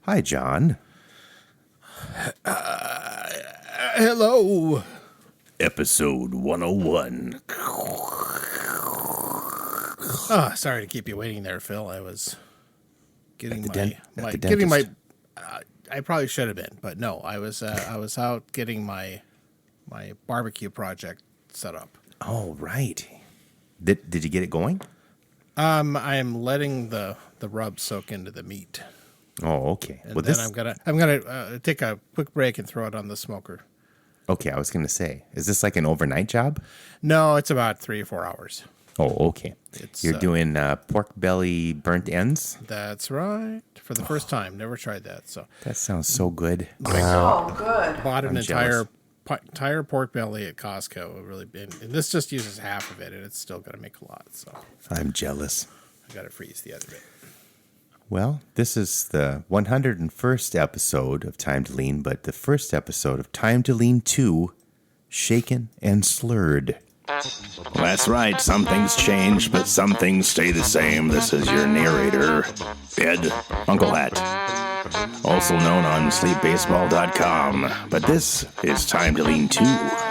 Hi, John. Hello. Episode 101. Oh, sorry to keep you waiting there, Phil. I was getting I probably should have been, but no, I was out getting my barbecue project set up. Oh, right. Did you get it going? I am letting the rub soak into the meat. Oh, okay. And then I'm gonna take a quick break and throw it on the smoker. Okay, I was gonna say, is this like an overnight job? No, it's about 3 or 4 hours. Oh, okay. You're doing pork belly burnt ends? That's right. For the first time, never tried that. So that sounds so good. Oh, good. Bought an entire pork belly at Costco. Really been, and this just uses half of it, and it's still going to make a lot. So I'm jealous. I got to freeze the other bit. Well, this is the 101st episode of Time to Lean, but the first episode of Time to Lean 2, Shaken and Slurred. That's right. Some things change, but some things stay the same. This is your narrator, Ed Uncle Hat, also known on sleepbaseball.com. But this is Time to Lean 2,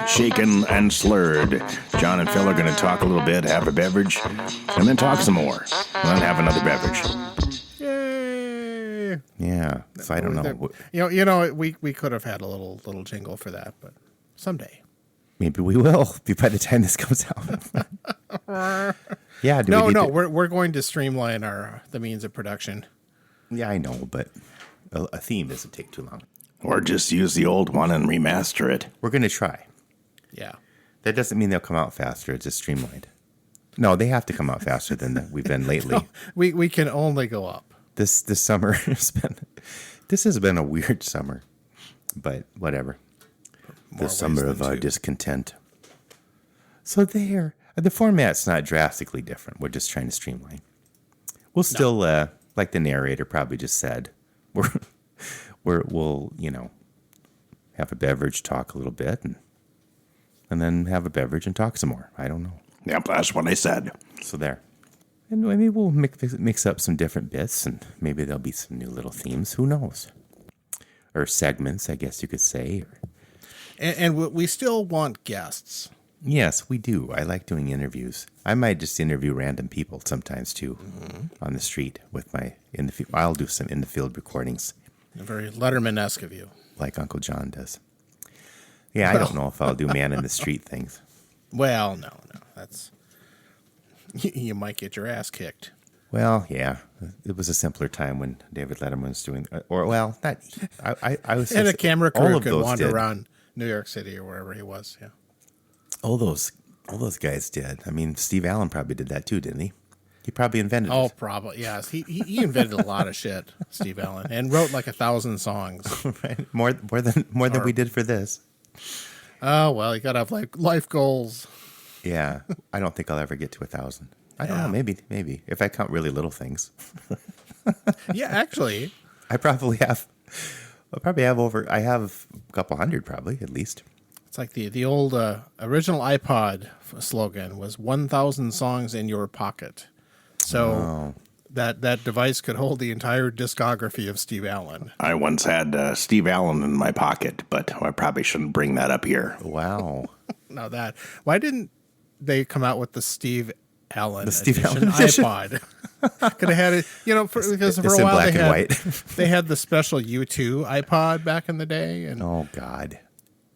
Shaken and Slurred. John and Phil are going to talk a little bit, have a beverage, and then talk some more, and then have another beverage. Yay! Yeah, so I don't know. We could have had a little jingle for that, but someday. Maybe we will by the time this comes out. Yeah. We're going to streamline the means of production. Yeah, I know, but a theme doesn't take too long. Or just use the old one and remaster it. We're going to try. Yeah. That doesn't mean they'll come out faster. It's just streamlined. No, they have to come out faster than we've been lately. No, we can only go up. This summer has been a weird summer, but whatever. The summer of our discontent. So the format's not drastically different. We're just trying to streamline. We'll still, like the narrator probably just said, we'll have a beverage, talk a little bit, and then have a beverage and talk some more. I don't know. Yep, that's what I said. So there. And maybe we'll mix up some different bits, and maybe there'll be some new little themes. Who knows? Or segments, I guess you could say. And we still want guests. Yes, we do. I like doing interviews. I might just interview random people sometimes too, on the street with I'll do some in the field recordings. Very Letterman-esque of you, like Uncle John does. Yeah, I don't know if I'll do man in the street things. Well, no, that's you might get your ass kicked. Well, yeah, it was a simpler time when David Letterman was doing, I was. And a camera crew could wander around New York City or wherever he was. Yeah. All those guys did. I mean, Steve Allen probably did that too, didn't he? He probably invented it. Oh, probably. Yes. He invented a lot of shit, Steve Allen, and wrote like 1,000 songs. Right. More than we did for this. Oh, well, you got to have life goals. Yeah. I don't think I'll ever get to 1,000. I don't know. Maybe if I count really little things. Yeah, actually. I probably have a couple hundred probably at least. It's like the old original iPod slogan was 1,000 songs in your pocket. So that device could hold the entire discography of Steve Allen. I once had Steve Allen in my pocket, but I probably shouldn't bring that up here. Wow. Now why didn't they come out with the Steve Allen Steve Allen iPod? Could have had it, because for a while they had the special U2 iPod back in the day, and oh god,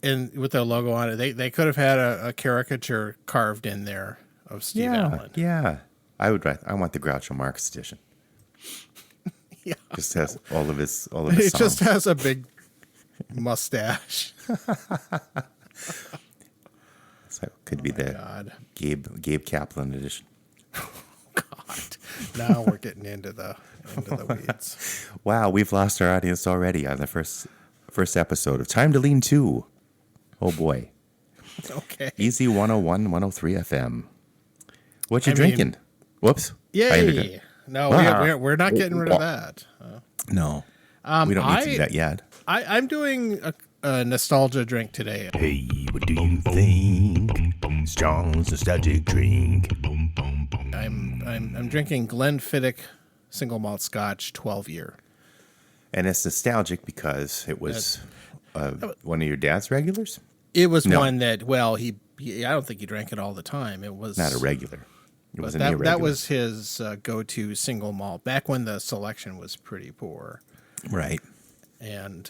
and with their logo on it, they could have had a caricature carved in there of Steve Allen. Yeah, I want the Groucho Marx edition. Yeah, just has all of his It songs. Just has a big mustache. So could be the Gabe Kaplan edition. God, now we're getting into the weeds. Wow, we've lost our audience already on the first episode of Time to Lean 2. Oh boy. Okay. Easy 101, 103 FM. What you drinking? Whoops. Yay. No, we're not getting rid of that. No. We don't need to do that yet. I'm doing a nostalgia drink today. Hey, what do you think? Strong's nostalgic drink. I'm drinking Glenfiddich single malt Scotch 12 year. And it's nostalgic because it was one of your dad's regulars? It was No. one that, well, he I don't think he drank it all the time. It was Not a regular. It was an that irregular. was his go-to single malt back when the selection was pretty poor. Right. And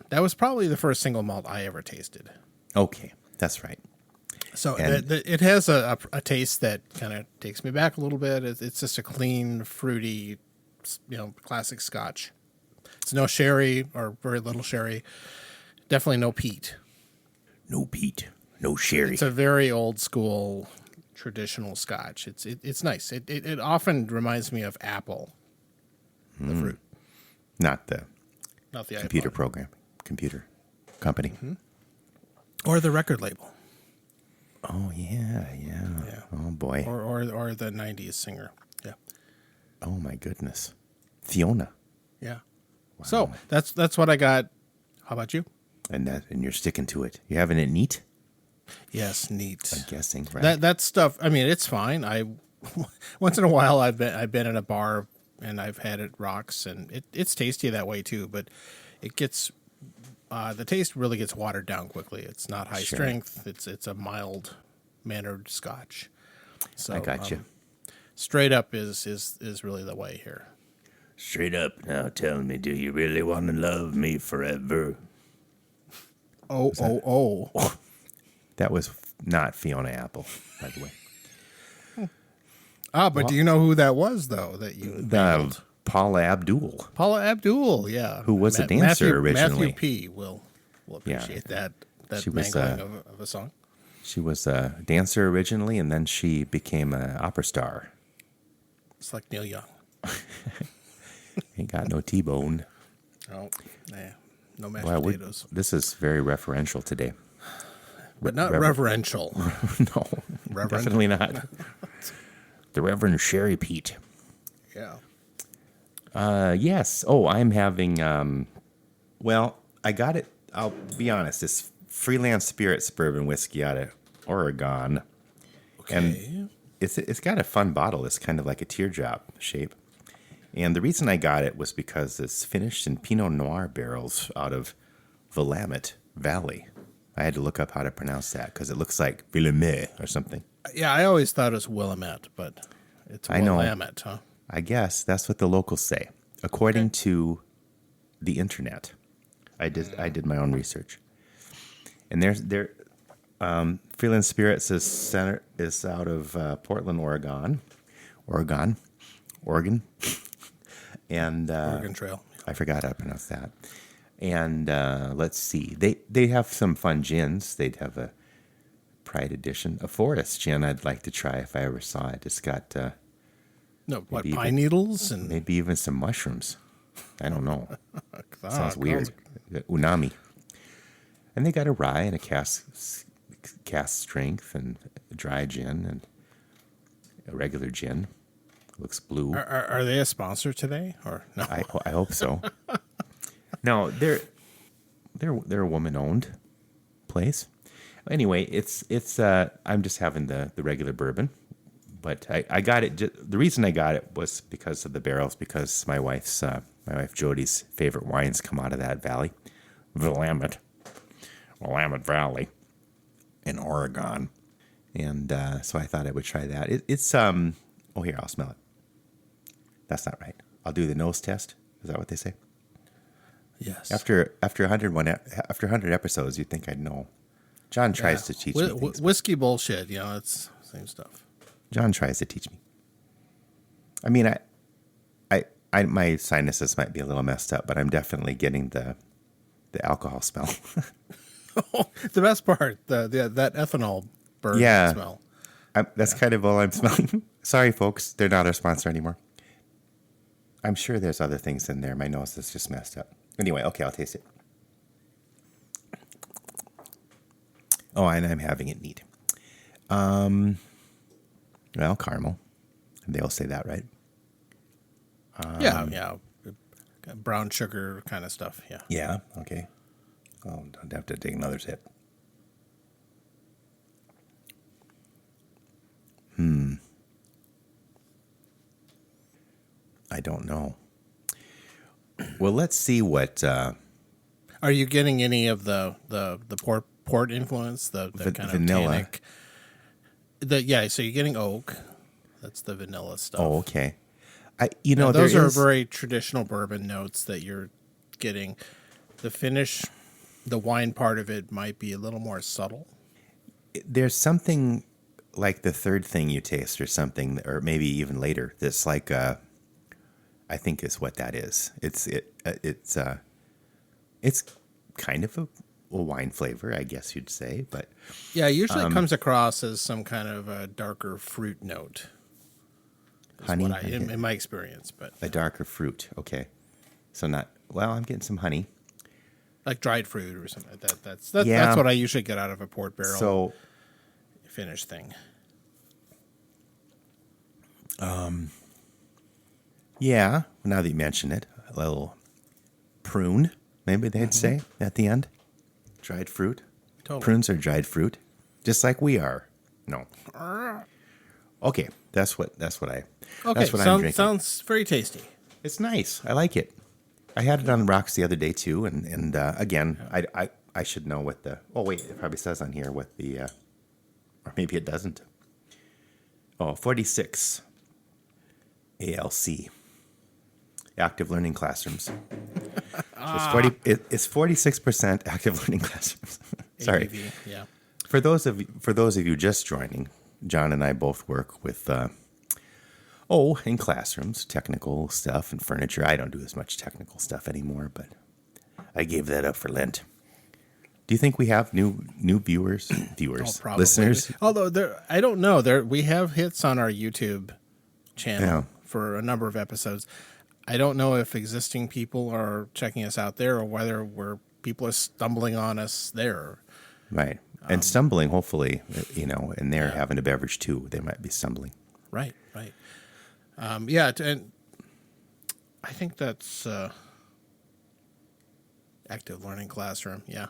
that was probably the first single malt I ever tasted. Okay. That's right. So And- it has a taste that kind of takes me back a little bit. It's just a clean, fruity, classic Scotch. It's no sherry or very little sherry. Definitely no peat. No peat. No sherry. It's a very old school, traditional Scotch. It's nice. It often reminds me of apple, the fruit, Not the not the computer iPod. program. Computer company. Or the record label, Oh, yeah. Oh, boy. or the '90s singer. Yeah, Oh, my goodness. Fiona. yeah. So that's what I got. How about you? And you're sticking to it. You having it neat? Yes, neat. I'm guessing, right? That stuff. I mean, it's fine. I once in a while I've been in a bar and I've had it rocks, and it's tasty that way too. But it gets the taste really gets watered down quickly. It's not high Sure. strength. It's a mild mannered Scotch. So I got you. Straight up is really the way here. Straight up now, tell me, do you really want to love me forever? Oh. That was not Fiona Apple, by the way. But do you know who that was though? That you Paula Abdul. Paula Abdul, yeah, Who was a dancer Matthew, originally. Matthew P. will Yeah. appreciate that She was, mangling of a song. She was a dancer originally, and then she became an opera star. It's like Neil Young. Ain't got no T-bone. Oh, no mashed Wow, potatoes, this is very referential today. but not reverential. No, Reverend? definitely not. The Reverend Sherry Peat. Yeah. Yes. Oh, I'm having. Well, I got it. I'll be honest. This Freelance Spirits bourbon whiskey out of Oregon, Okay. and it's got a fun bottle. It's kind of like a teardrop shape. And the reason I got it was because it's finished in Pinot Noir barrels out of Willamette Valley. I had to look up how to pronounce that because it looks like Willamette or something. Yeah, I always thought it was Willamette, but it's I know. Willamette, huh? I guess that's what the locals say, according to the internet. I did my own research, and Freelance Spirits is out of Portland, Oregon, and Oregon Trail. I forgot how to pronounce that. And let's see, they have some fun gins. They'd have a Pride Edition, a Forest gin. I'd like to try if I ever saw it. It's got No, what, maybe pine even- needles and maybe even some mushrooms. I don't know. Sounds it weird. Unami. And they got a rye and a cask strength and a dry gin and a regular gin. Looks blue. Are they a sponsor today or no? I hope so. No, they're a woman-owned place. Anyway, it's I'm just having the regular bourbon, but I got it. The reason I got it was because of the barrels. Because my wife Jody's favorite wines come out of that valley, Willamette Valley, in Oregon, and so I thought I would try that. It's oh, here, I'll smell it. That's not right. I'll do the nose test. Is that what they say? Yes. After 100 episodes, you'd think I'd know. John tries to teach me things. Whiskey bullshit. It's the same stuff. John tries to teach me. I mean, I my sinuses might be a little messed up, but I'm definitely getting the alcohol smell. The best part, that ethanol burn Yeah. smell. That's kind of all I'm smelling. Sorry, folks, they're not our sponsor anymore. I'm sure there's other things in there. My nose is just messed up. Anyway, okay, I'll taste it. Oh, and I'm having it neat. Well, caramel. They'll say that, right? Yeah. Brown sugar kind of stuff. Yeah. Yeah, okay. Oh, don't have to take another sip. I don't know. Well, let's see what Are you getting any of the port influence? The kind vanilla. of tannic. So you're getting oak. That's the vanilla stuff. Oh, okay. Those are very traditional bourbon notes that you're getting. The finish, the wine part of it might be a little more subtle. There's something like the third thing you taste, or something, or maybe even later. That's like I think is what that is. It's kind of a wine flavor, I guess you'd say, but yeah, usually it comes across as some kind of a darker fruit note. Honey, in my experience, but a darker fruit. Okay, so I'm getting some honey, like dried fruit or something like that. That's what I usually get out of a port barrel. So finish thing. Yeah, now that you mention it, a little prune, maybe they'd say at the end. Dried fruit. Totally. Prunes are dried fruit, just like we are. No. Okay, that's what I'm drinking. Sounds very tasty. It's nice. I like it. I had it on the rocks the other day too, and again, I should know what the. Oh wait, it probably says on here what the, or maybe it doesn't. Oh, 46 ALC. Active Learning Classrooms. It's 46% active learning classrooms. Sorry. ABV, yeah. For those of you just joining, John and I both work with in classrooms, technical stuff and furniture. I don't do as much technical stuff anymore, but I gave that up for Lent. Do you think we have new viewers, Probably. listeners? Although I don't know. We have hits on our YouTube channel for a number of episodes. I don't know if existing people are checking us out there or whether people are stumbling on us there. Right. And stumbling, hopefully, and they're having a beverage too. They might be stumbling. Right. And I think that's active learning classroom. Yeah.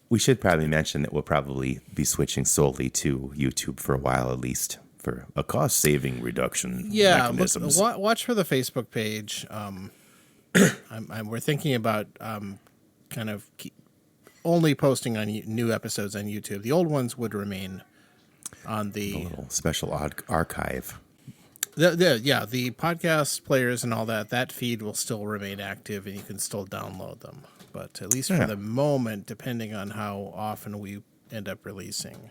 We should probably mention that we'll probably be switching solely to YouTube for a while, at least, for a cost-saving reduction mechanisms. Watch for the Facebook page. We're thinking about kind of only posting on new episodes on YouTube. The old ones would remain on the little special archive. The podcast players and all that feed will still remain active, and you can still download them. But at least for the moment, depending on how often we end up releasing,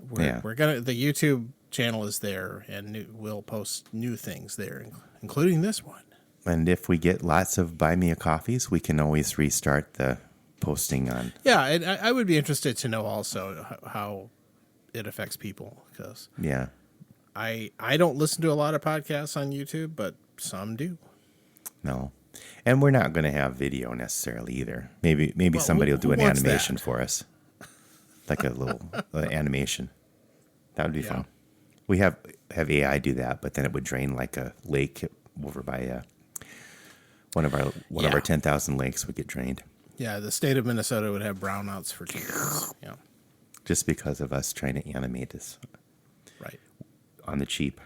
we're gonna the YouTube channel is there, and we'll post new things there, including this one. And if we get lots of Buy Me a Coffees, we can always restart the posting on. Yeah, and I would be interested to know also how it affects people, because I don't listen to a lot of podcasts on YouTube, but some do. No, and we're not going to have video necessarily either. Maybe somebody will do an animation for us, like a little animation. That would be fun. We have AI do that, but then it would drain like a lake over by one of our 10,000 lakes would get drained. Yeah, the state of Minnesota would have brownouts for 2 years. Yeah, just because of us trying to animate this, right, on the cheap.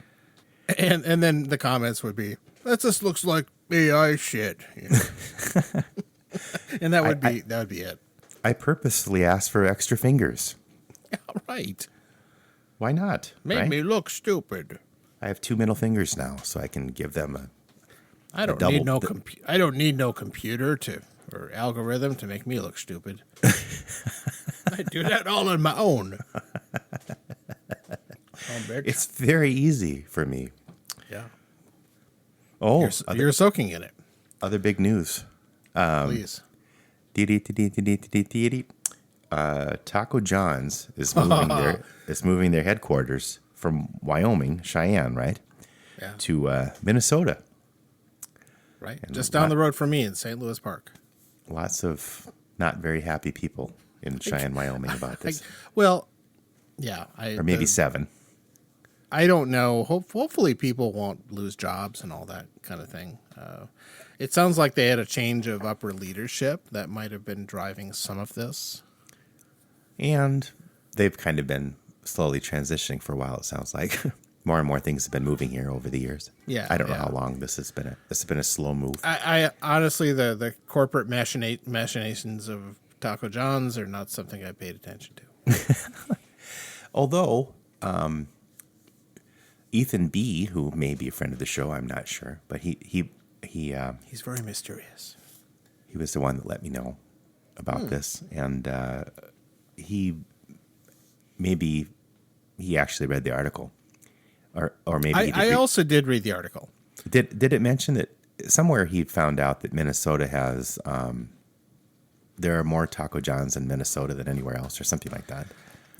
And then the comments would be, "That just looks like AI shit," and that would be it. I purposely asked for extra fingers. Yeah, right. Why not? Made me look stupid. I have 2 middle fingers now, so I can give them a. I don't need no computer or algorithm to make me look stupid. I do that all on my own. It's very easy for me. Yeah. Oh, you're soaking in it. Other big news. Please. Taco John's is moving their headquarters from Wyoming, Cheyenne, right? Yeah. To Minnesota. Right. And just down the road from me in St. Louis Park. Lots of not very happy people in Cheyenne, Wyoming about this. Or maybe 7. I don't know. Hopefully people won't lose jobs and all that kind of thing. It sounds like they had a change of upper leadership that might have been driving some of this. And they've kind of been slowly transitioning for a while, it sounds like. more and more things have been moving here over the years. Yeah, I don't know yeah. how long this has been a slow move. I honestly, the corporate machinations of Taco John's are not something I paid attention to. Although Ethan B., who may be a friend of the show, I'm not sure, but he's very mysterious. he was the one that let me know about this, and he actually read the article, or maybe he did I also did read the article. Did it mention that somewhere he found out that Minnesota has there are more Taco John's in Minnesota than anywhere else, or something like that?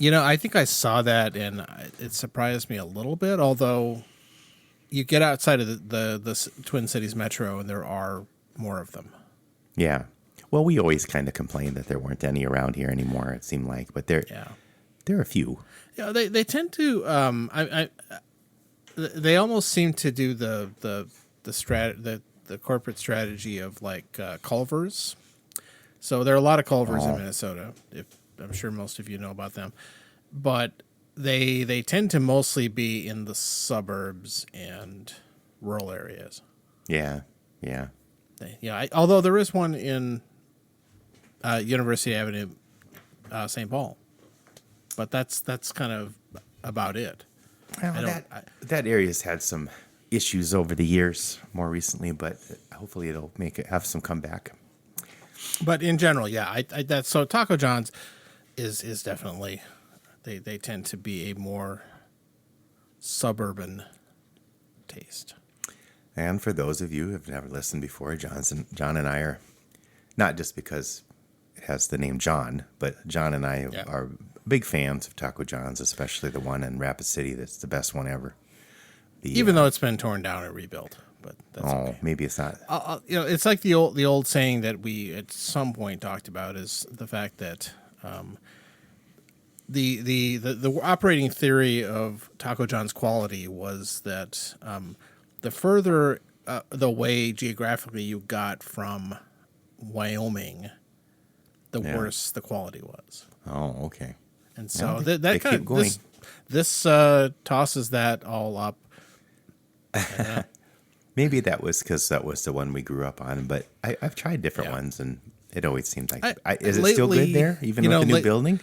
I think I saw that, and it surprised me a little bit. Although you get outside of the Twin Cities metro, and there are more of them. Yeah. Well, we always kind of complained that there weren't any around here anymore. It seemed like, but there are a few. Yeah, they tend to. They almost seem to do the corporate strategy of like Culvers. So there are a lot of Culvers in Minnesota. I'm sure most of you know about them, but they tend to mostly be in the suburbs and rural areas. Yeah. Although there is one in University Avenue, St. Paul, but that's kind of about it. Well, that area's had some issues over the years, more recently, but hopefully it'll have some comeback. But in general, that's so. Taco John's is definitely they tend to be a more suburban taste. And for those of you who have never listened before, John and I are, not just because it has the name John, but John and I are big fans of Taco John's, especially the one in Rapid City. That's the best one ever. Even though it's been torn down and rebuilt, but that's okay. Maybe it's not. It's like the old saying that we at some point talked about is the fact that the operating theory of Taco John's quality was that the further the way geographically you got from Wyoming, the worse the quality was. Oh, okay. And so they that kind keep of going. this tosses that all up. Maybe that was because that was the one we grew up on, but I've tried different ones, and it always seemed like. Is it still good there, even with the new building?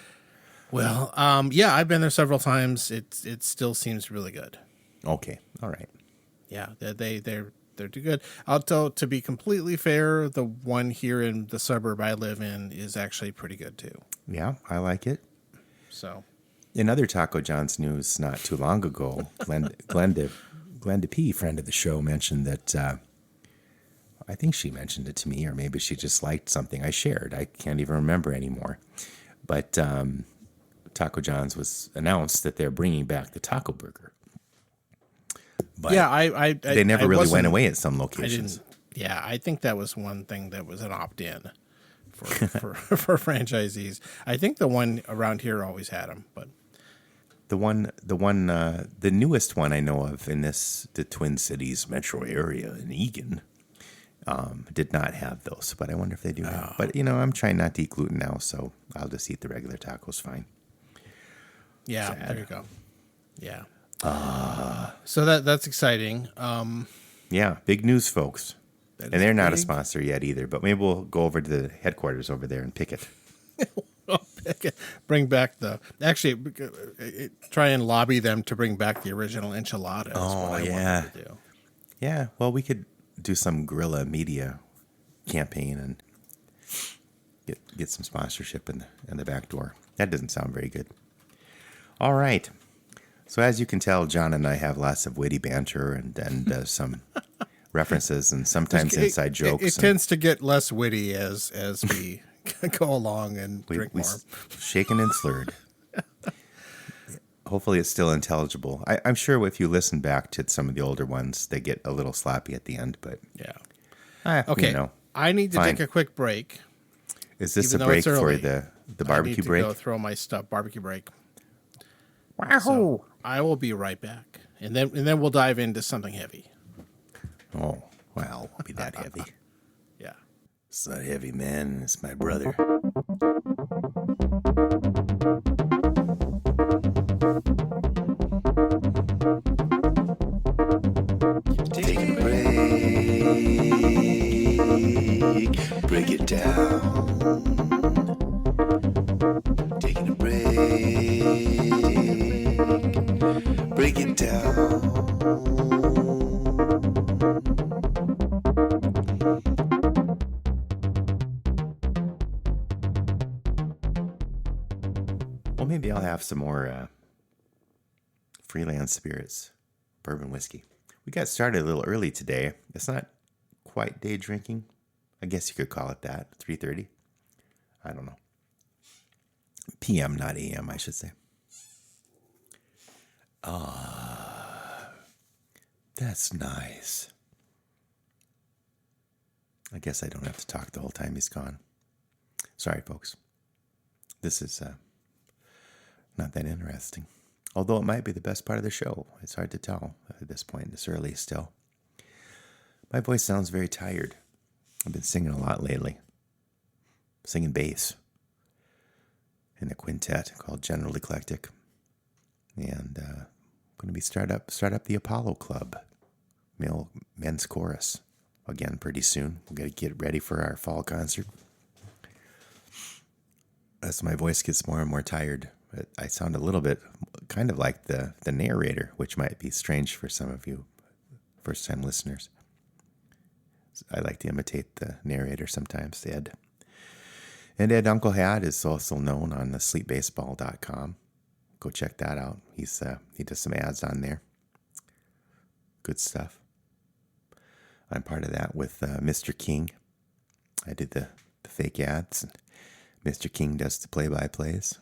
Well, I've been there several times. It still seems really good. Okay, all right. Yeah, they're too good. Although, to be completely fair, the one here in the suburb I live in is actually pretty good too. Yeah, I like it. So, in other Taco John's news, not too long ago, Glenda P., friend of the show, mentioned that. I think she mentioned it to me, or maybe she just liked something I shared. I can't even remember anymore. But Taco John's was announced that they're bringing back the taco burger. But they never really went away at some locations. I think that was one thing that was an opt-in for franchisees. I think the one around here always had them, but the newest one I know of in the Twin Cities metro area in Eagan did not have those. But I wonder if they do now. But I'm trying not to eat gluten now, so I'll just eat the regular tacos fine. Yeah, sad. There you go. Yeah. So that's exciting. Yeah, big news, folks. And they're not a sponsor yet either, but maybe we'll go over to the headquarters over there and pick it. Bring back try and lobby them to bring back the original enchilada. Oh, yeah. To do. Yeah, well, we could do some guerrilla media campaign and get some sponsorship in the back door. That doesn't sound very good. All right. So as you can tell, John and I have lots of witty banter and some references and sometimes inside jokes. It tends to get less witty as we go along and drink more. Shaken and slurred. Hopefully it's still intelligible. I'm sure if you listen back to some of the older ones, they get a little sloppy at the end, but yeah. Okay. I need to take a quick break. Is this a break for the barbecue break? I need to go throw my stuff. Barbecue break. Wahoo! So I will be right back, and then we'll dive into something heavy. Oh, well, won't be that heavy. Yeah. It's not heavy, man. It's my brother. break it down. Taking a break it down. Well, maybe I'll have some more Freelance Spirits bourbon whiskey. We got started a little early today. It's not quite day drinking. I guess you could call it that. 3:30. I don't know. PM, not AM, I should say. That's nice. I guess I don't have to talk the whole time he's gone. Sorry, folks. This is not that interesting. Although it might be the best part of the show. It's hard to tell at this point, this early still. My voice sounds very tired. I've been singing a lot lately. Singing bass in a quintet called General Eclectic. And I'm going to be start up the Apollo Club, men's chorus, again pretty soon. We're going to get ready for our fall concert. As my voice gets more and more tired, I sound a little bit kind of like the narrator, which might be strange for some of you first-time listeners. I like to imitate the narrator sometimes, Ed. And Ed Uncle Hat is also known on the sleepbaseball.com. Go check that out. He does some ads on there. Good stuff. I'm part of that with Mr. King. I did the fake ads. And Mr. King does the play-by-plays.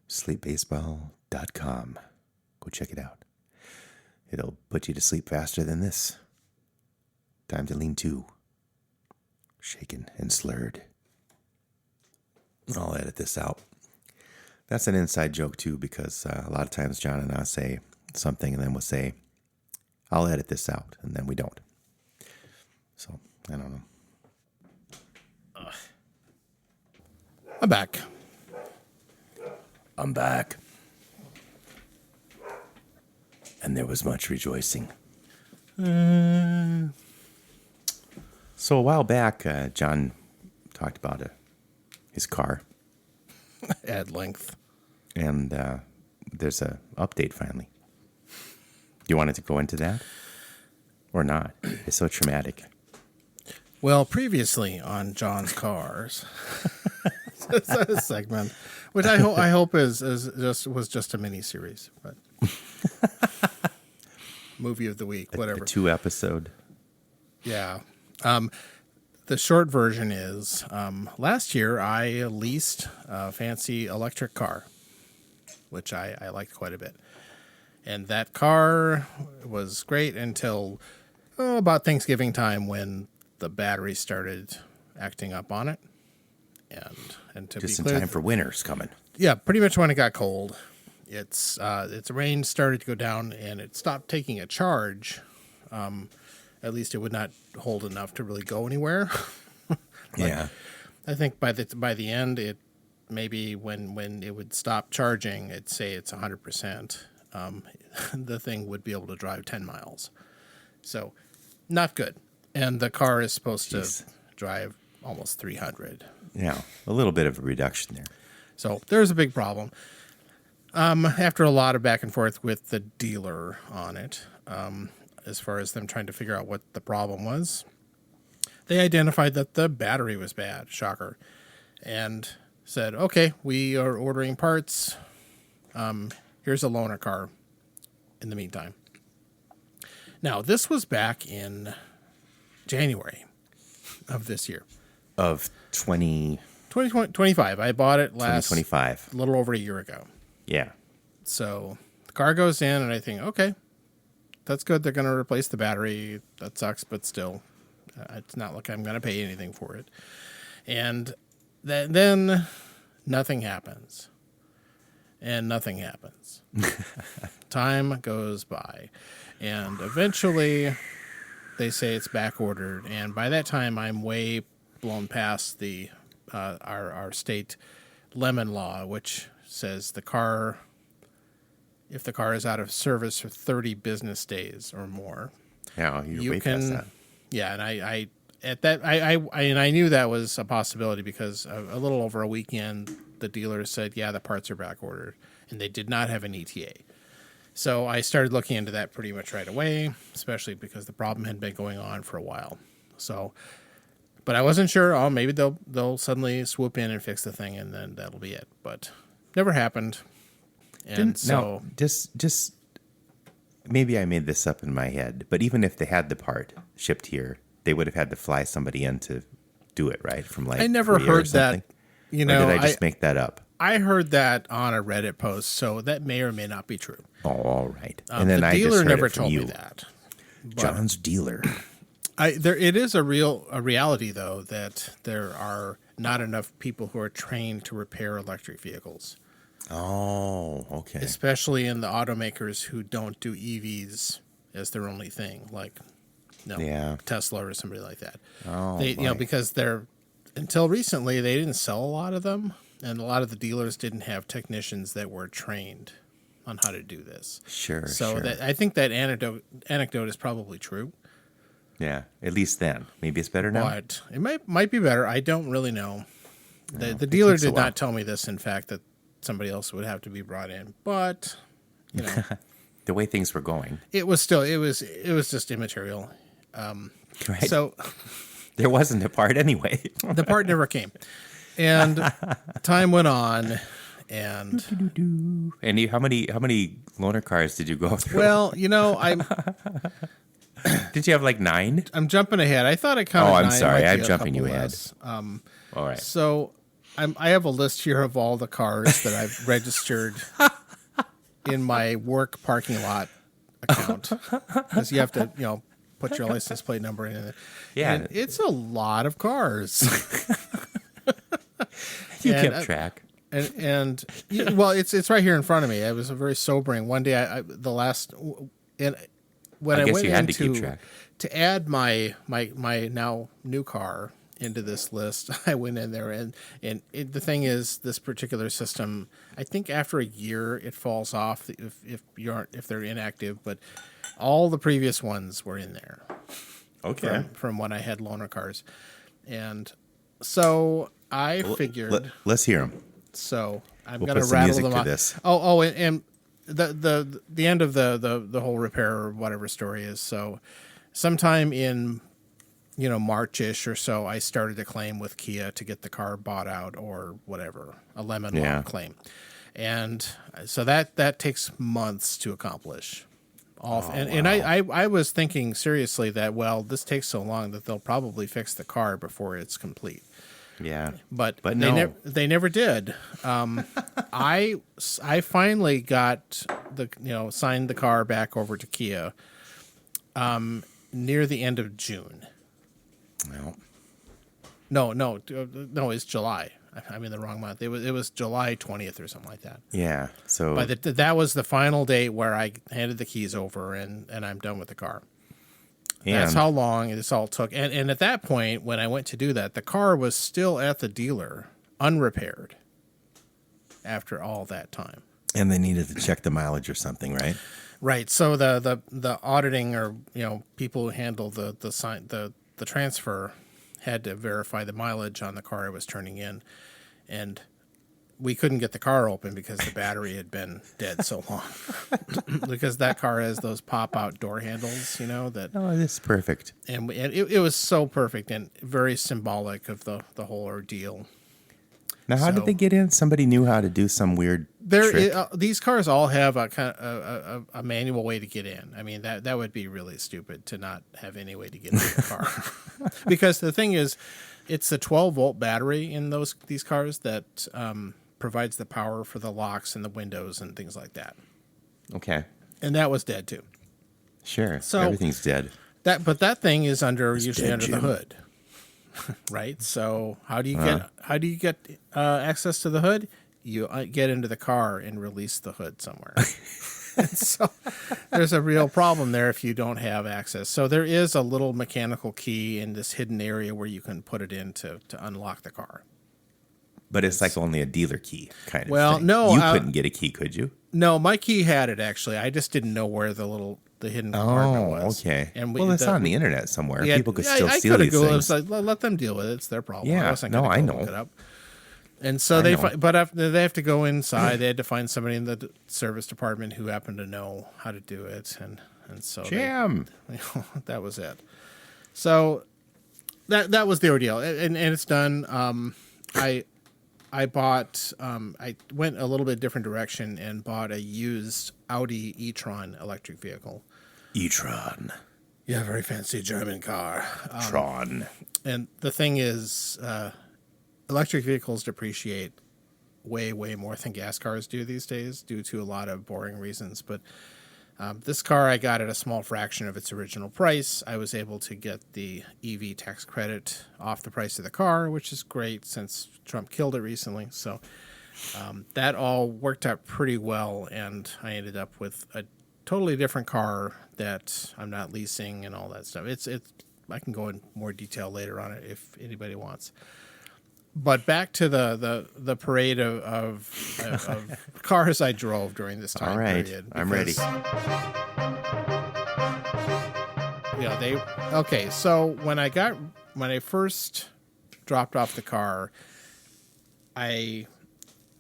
Sleepbaseball.com. Go check it out. It'll put you to sleep faster than this. Time to lean to. Shaken and slurred. I'll edit this out. That's an inside joke, too, because a lot of times John and I say something and then we'll say, I'll edit this out, and then we don't. So, I don't know. I'm back. I'm back. And there was much rejoicing. So a while back, John talked about his car. At length. And there's a update finally. You wanted to go into that? Or not? It's so traumatic. Well, previously on John's Cars, it's a segment, which I hope was just a mini series, but movie of the week, whatever. A 2-episode. Yeah. The short version is last year I leased a fancy electric car, which I liked quite a bit. And that car was great until about Thanksgiving time when the battery started acting up on it. And to Just be in clear, time for winter's coming. yeah, pretty much when it got cold, its range started to go down and it stopped taking a charge. At least it would not hold enough to really go anywhere. Yeah. I think by the end, it maybe when it would stop charging, it'd say it's 100%. The thing would be able to drive 10 miles. So not good. And the car is supposed to drive almost 300. Yeah, a little bit of a reduction there. So there's a big problem. After a lot of back and forth with the dealer on it, as far as them trying to figure out what the problem was, they identified that the battery was bad, shocker, and said, okay, we are ordering parts. Here's a loaner car in the meantime. Now, this was back in January of this year. Of 2025. I bought it last 2025. a little over a year ago. Yeah. So the car goes in, and I think, okay, that's good. They're going to replace the battery. That sucks, but still, it's not like I'm going to pay anything for it. And then nothing happens. And nothing happens. Time goes by. And eventually, they say it's back ordered. And by that time, I'm way blown past the our state lemon law, which says if the car is out of service for 30 business days or more, Yeah, you're way past that. Yeah, and at that, I knew that was a possibility because a little over a weekend, the dealer said, yeah, the parts are back ordered, and they did not have an ETA. So I started looking into that pretty much right away, especially because the problem had been going on for a while. So, but I wasn't sure. Oh, maybe they'll suddenly swoop in and fix the thing, and then that'll be it. But never happened. And so, just maybe I made this up in my head, but even if they had the part shipped here, they would have had to fly somebody in to do it, right? From like I never Korea or heard that. something? You Or know, did I just make that up? I heard that on a Reddit post, so that may or may not be true. Oh, all right. And then the I just dealer heard never it from told you. me that. But John's dealer. it is a reality though that there are not enough people who are trained to repair electric vehicles, Oh, okay. especially in the automakers who don't do EVs as their only thing, like Tesla or somebody like that. Oh, they, boy. because until recently they didn't sell a lot of them, and a lot of the dealers didn't have technicians that were trained on how to do this. Sure. So I think that anecdote is probably true. Yeah, at least then. Maybe it's better now. But it might be better. I don't really know. The it dealer takes a did while. not tell me this. In fact, that somebody else would have to be brought in. But you know, The way things were going. it was just immaterial. Right. So There wasn't a part anyway. the part never came, and time went on, and And how many loaner cars did you go through? well, you know, Did you have like 9? I'm jumping ahead. I thought I counted. Oh, I'm 9, sorry. might I'm be a jumping you couple ahead. less. All right. So I have a list here of all the cars that I've registered in my work parking lot account, because you have to, put your license plate number in it. Yeah. And it's a lot of cars. You and kept track. And well, it's right here in front of me. It was a very sobering. One day, when I I guess went you had to keep into track. to add my now new car into this list, I went in there and the thing is, this particular system, I think after a year it falls off if they're inactive, but all the previous ones were in there. Okay. From when I had loaner cars, and so I figured. Let's hear them. So I'm We'll going put to some rattle music them to off. this. And the end of the whole repair or whatever story is. So sometime in March-ish or so, I started a claim with Kia to get the car bought out or whatever, a lemon law claim, and so that takes months to accomplish. And I was thinking seriously that, well, this takes so long that they'll probably fix the car before it's complete. Yeah. But no. they never did. I finally got signed the car back over to Kia near the end of June. Well, No, it's July. I'm in the wrong month. It was July 20th or something like that. yeah. So But that was the final date where I handed the keys over and I'm done with the car. That's how long this all took. And at that point, when I went to do that, the car was still at the dealer, unrepaired, after all that time. and they needed to check the mileage or something, right? Right. So the auditing or people who handle the transfer had to verify the mileage on the car I was turning in, and we couldn't get the car open because the battery had been dead so long. Because that car has those pop-out door handles, that. Oh, this is perfect. And it was so perfect and very symbolic of the whole ordeal. Now, how did they get in? Somebody knew how to do some weird trick. These cars all have a kind of a manual way to get in. I mean, that would be really stupid to not have any way to get into the car. Because the thing is, it's the 12-volt battery in these cars that provides the power for the locks and the windows and things like that. Okay. And that was dead too. Sure. So everything's dead. But that thing is usually dead, under the Jim. hood. Right? So how do you get access to the hood? You get into the car and release the hood somewhere. So there's a real problem there if you don't have access. So there is a little mechanical key in this hidden area where you can put it in to unlock the car. But it's like only a dealer key kind of Well, thing. no, You couldn't get a key, could you? No, my key had it, actually. I just didn't know where the little the hidden compartment was. Okay. And Well, it's on the internet somewhere. Yeah, People could yeah, still I steal coulda these Googled it. things. It's like, let them deal with it. It's their problem. Yeah, I wasn't no, gonna I go know. look it up. And so but after they have to go inside, they had to find somebody in the service department who happened to know how to do it, and so Jam. that was it. So that was the ordeal, and it's done. I bought. I went a little bit different direction and bought a used Audi e-tron electric vehicle. E-tron. Yeah, very fancy German car. Tron. And the thing is, electric vehicles depreciate way more than gas cars do these days due to a lot of boring reasons. But this car I got at a small fraction of its original price. I was able to get the EV tax credit off the price of the car, which is great since Trump killed it recently. So that all worked out pretty well, and I ended up with a totally different car that I'm not leasing and all that stuff. It's I can go in more detail later on it if anybody wants. But back to the parade of cars I drove during this time period. I'm ready. Yeah, okay. So when I first dropped off the car, I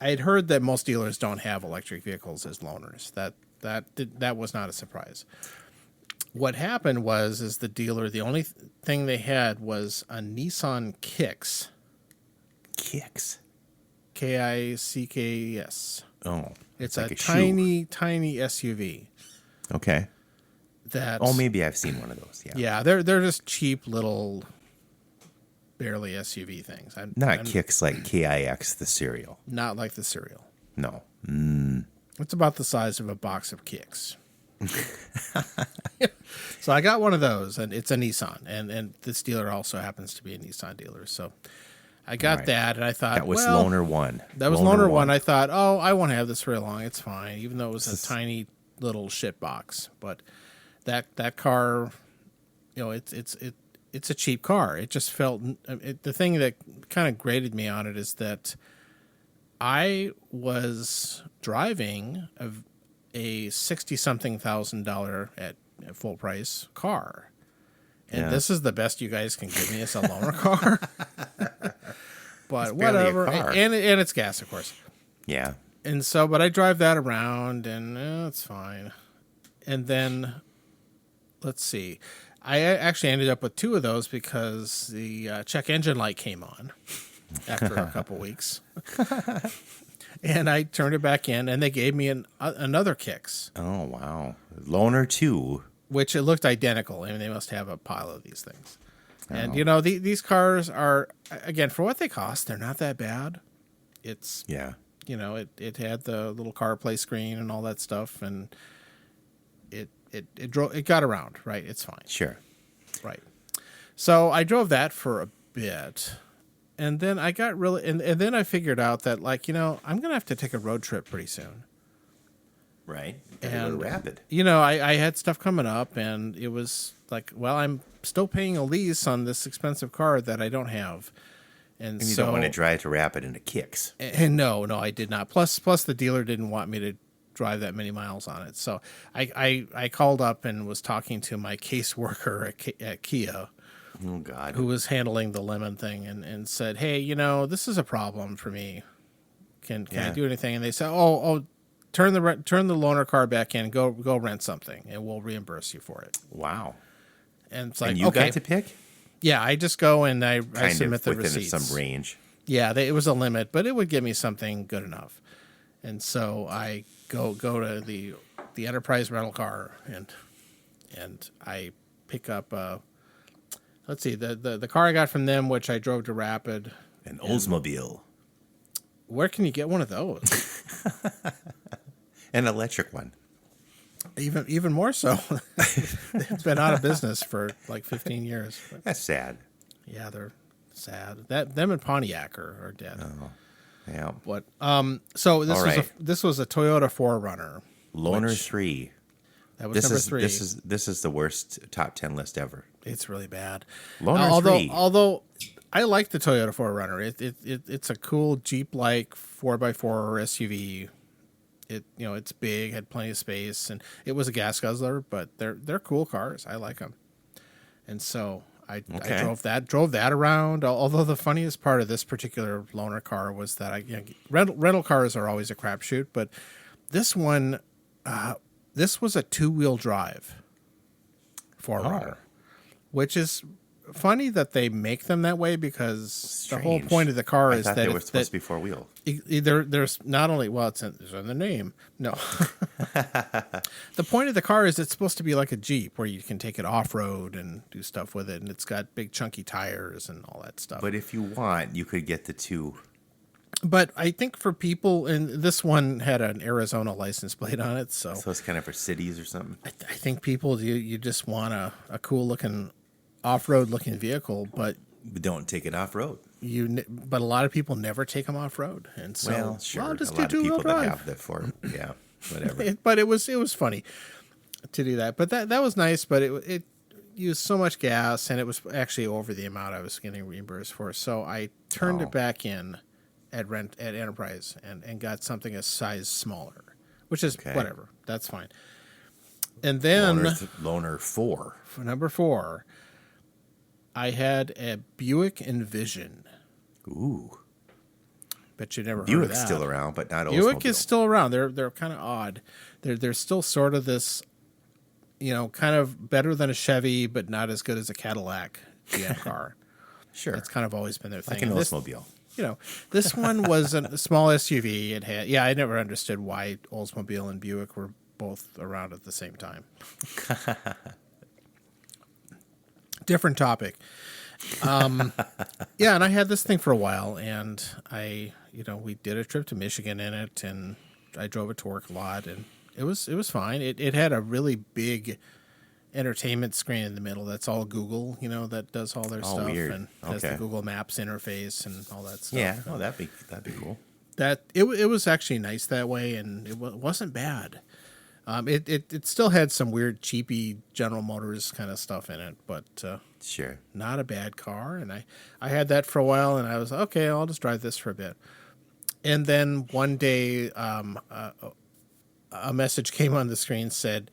had heard that most dealers don't have electric vehicles as loaners. That was not a surprise. What happened was the dealer, the only thing they had was a Nissan Kicks. Kicks. Kickes. Oh. It's like a shoe. tiny SUV. Okay. That. Oh, maybe I've seen one of those. Yeah. Yeah, they're just cheap little, barely SUV things. Not Kicks like KIX, the cereal. Not like the cereal. No. It's about the size of a box of Kicks. So I got one of those, and it's a Nissan, and this dealer also happens to be a Nissan dealer. So I got that, and I thought That was loaner one. That was loaner one. I thought, I won't have this very long. It's fine, even though it was a tiny little shit box. But that car, it's a cheap car. It just felt the thing that kind of grated me on it is that I was driving a $60,000 at full price car, and this is the best you guys can give me as a loaner car. But whatever, and it's gas, of course. Yeah. And so, but I drive that around, and it's fine. And then, let's see, I actually ended up with two of those because the check engine light came on after a couple weeks. And I turned it back in, and they gave me another Kicks. Oh, wow. Loaner 2. Which it looked identical. I mean, they must have a pile of these things. And, these cars are, again, for what they cost, they're not that bad. It's, it had the little CarPlay screen and all that stuff, and it got around, right? It's fine. Sure. Right. So I drove that for a bit. And then I got really, and then I figured out that, I'm going to have to take a road trip pretty soon. Right. And rapid. I had stuff coming up, and it was like, well, I'm still paying a lease on this expensive car that I don't have. And you so, don't want to drive to Rapid into Kicks. And no, I did not. Plus the dealer didn't want me to drive that many miles on it. So I called up and was talking to my caseworker at Kia. Oh, God. Who was handling the lemon thing, and said, hey, this is a problem for me. Can I do anything? And they said, turn the loaner car back in, go rent something, and we'll reimburse you for it. Wow. And it's like, and you got to pick? Yeah, I just go and I submit the within receipts. some range. Yeah, it was a limit, but it would give me something good enough. And so I go to the Enterprise rental car, and I pick up let's see, the car I got from them, which I drove to Rapid. An Oldsmobile. Where can you get one of those? An electric one. Even more so. It's been out of business for like 15 years. But that's sad. Yeah, they're sad. Them and Pontiac are dead. Oh, yeah. But so this was a Toyota 4Runner. Loaner 3. That was number 3. This is the worst top 10 list ever. It's really bad. Loaner 3. Although I like the Toyota 4Runner. It's a cool Jeep-like 4x4 SUV. it's big, had plenty of space, and it was a gas guzzler, but they're cool cars. I like them. And so I drove that around. Although the funniest part of this particular loaner car was that rental cars are always a crapshoot, but this one, this was a 2-wheel drive 4Runner, which is funny that they make them that way, because the whole point of the car is that they were supposed to be 4-wheel. There's not only, well, it's in the name. No. The point of the car is it's supposed to be like a Jeep where you can take it off-road and do stuff with it, and it's got big chunky tires and all that stuff. But if you want, you could get the 2. But I think for people, and this one had an Arizona license plate on it, so it's kind of for cities or something. I think people, you just want a cool-looking, off-road looking vehicle, but don't take it off-road. But a lot of people never take them off-road, and so well, sure, I'll just a do lot of people drive. that have that for whatever. But it was funny to do that. But that was nice. But it used so much gas, and it was actually over the amount I was getting reimbursed for. So I turned it back in at Enterprise and got something a size smaller, which is whatever. That's fine. And then Loaner 4. For number 4, I had a Buick Envision. Ooh. Bet you never heard Buick's of that. still around, but not Oldsmobile. Buick is still around. They're kind of odd. They're still sort of this, kind of better than a Chevy, but not as good as a Cadillac GM car. Sure. That's kind of always been their thing. Like an Oldsmobile. This one was a small SUV. It had, I never understood why Oldsmobile and Buick were both around at the same time. Different topic. And I had this thing for a while, and we did a trip to Michigan in it, and I drove it to work a lot, and it was fine. It had a really big entertainment screen in the middle. That's all Google, that does all their stuff, weird. and has the Google Maps interface and all that stuff. Yeah, that'd be cool. That it was actually nice that way, and it wasn't bad. It still had some weird cheapy General Motors kind of stuff in it, but sure, not a bad car. And I had that for a while, and I was okay. I'll just drive this for a bit. And then one day, a message came on the screen, said,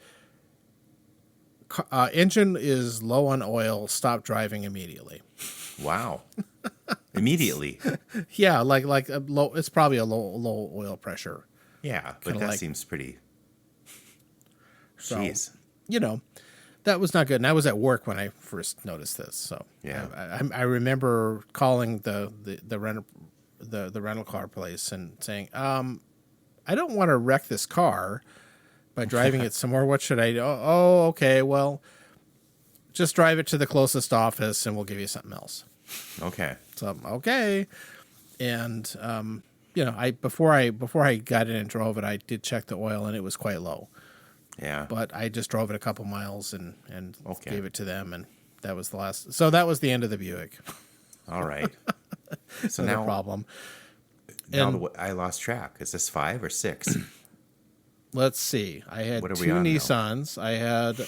"Engine is low on oil. Stop driving immediately." Wow! Immediately. Yeah, like a low. It's probably a low oil pressure. Yeah, but that seems pretty. So, jeez. That was not good. And I was at work when I first noticed this. So yeah, I remember calling the rental car place and saying, I don't want to wreck this car by driving it somewhere. What should I do? Oh, okay. Well, just drive it to the closest office and we'll give you something else. Okay. So, okay. And, before I got in and drove it, I did check the oil and it was quite low. Yeah. But I just drove it a couple miles and gave it to them, and that was the last. So that was the end of the Buick. All right. So no now problem. Now I lost track. Is this 5 or 6? Let's see. I had What are 2 we on Nissans. I had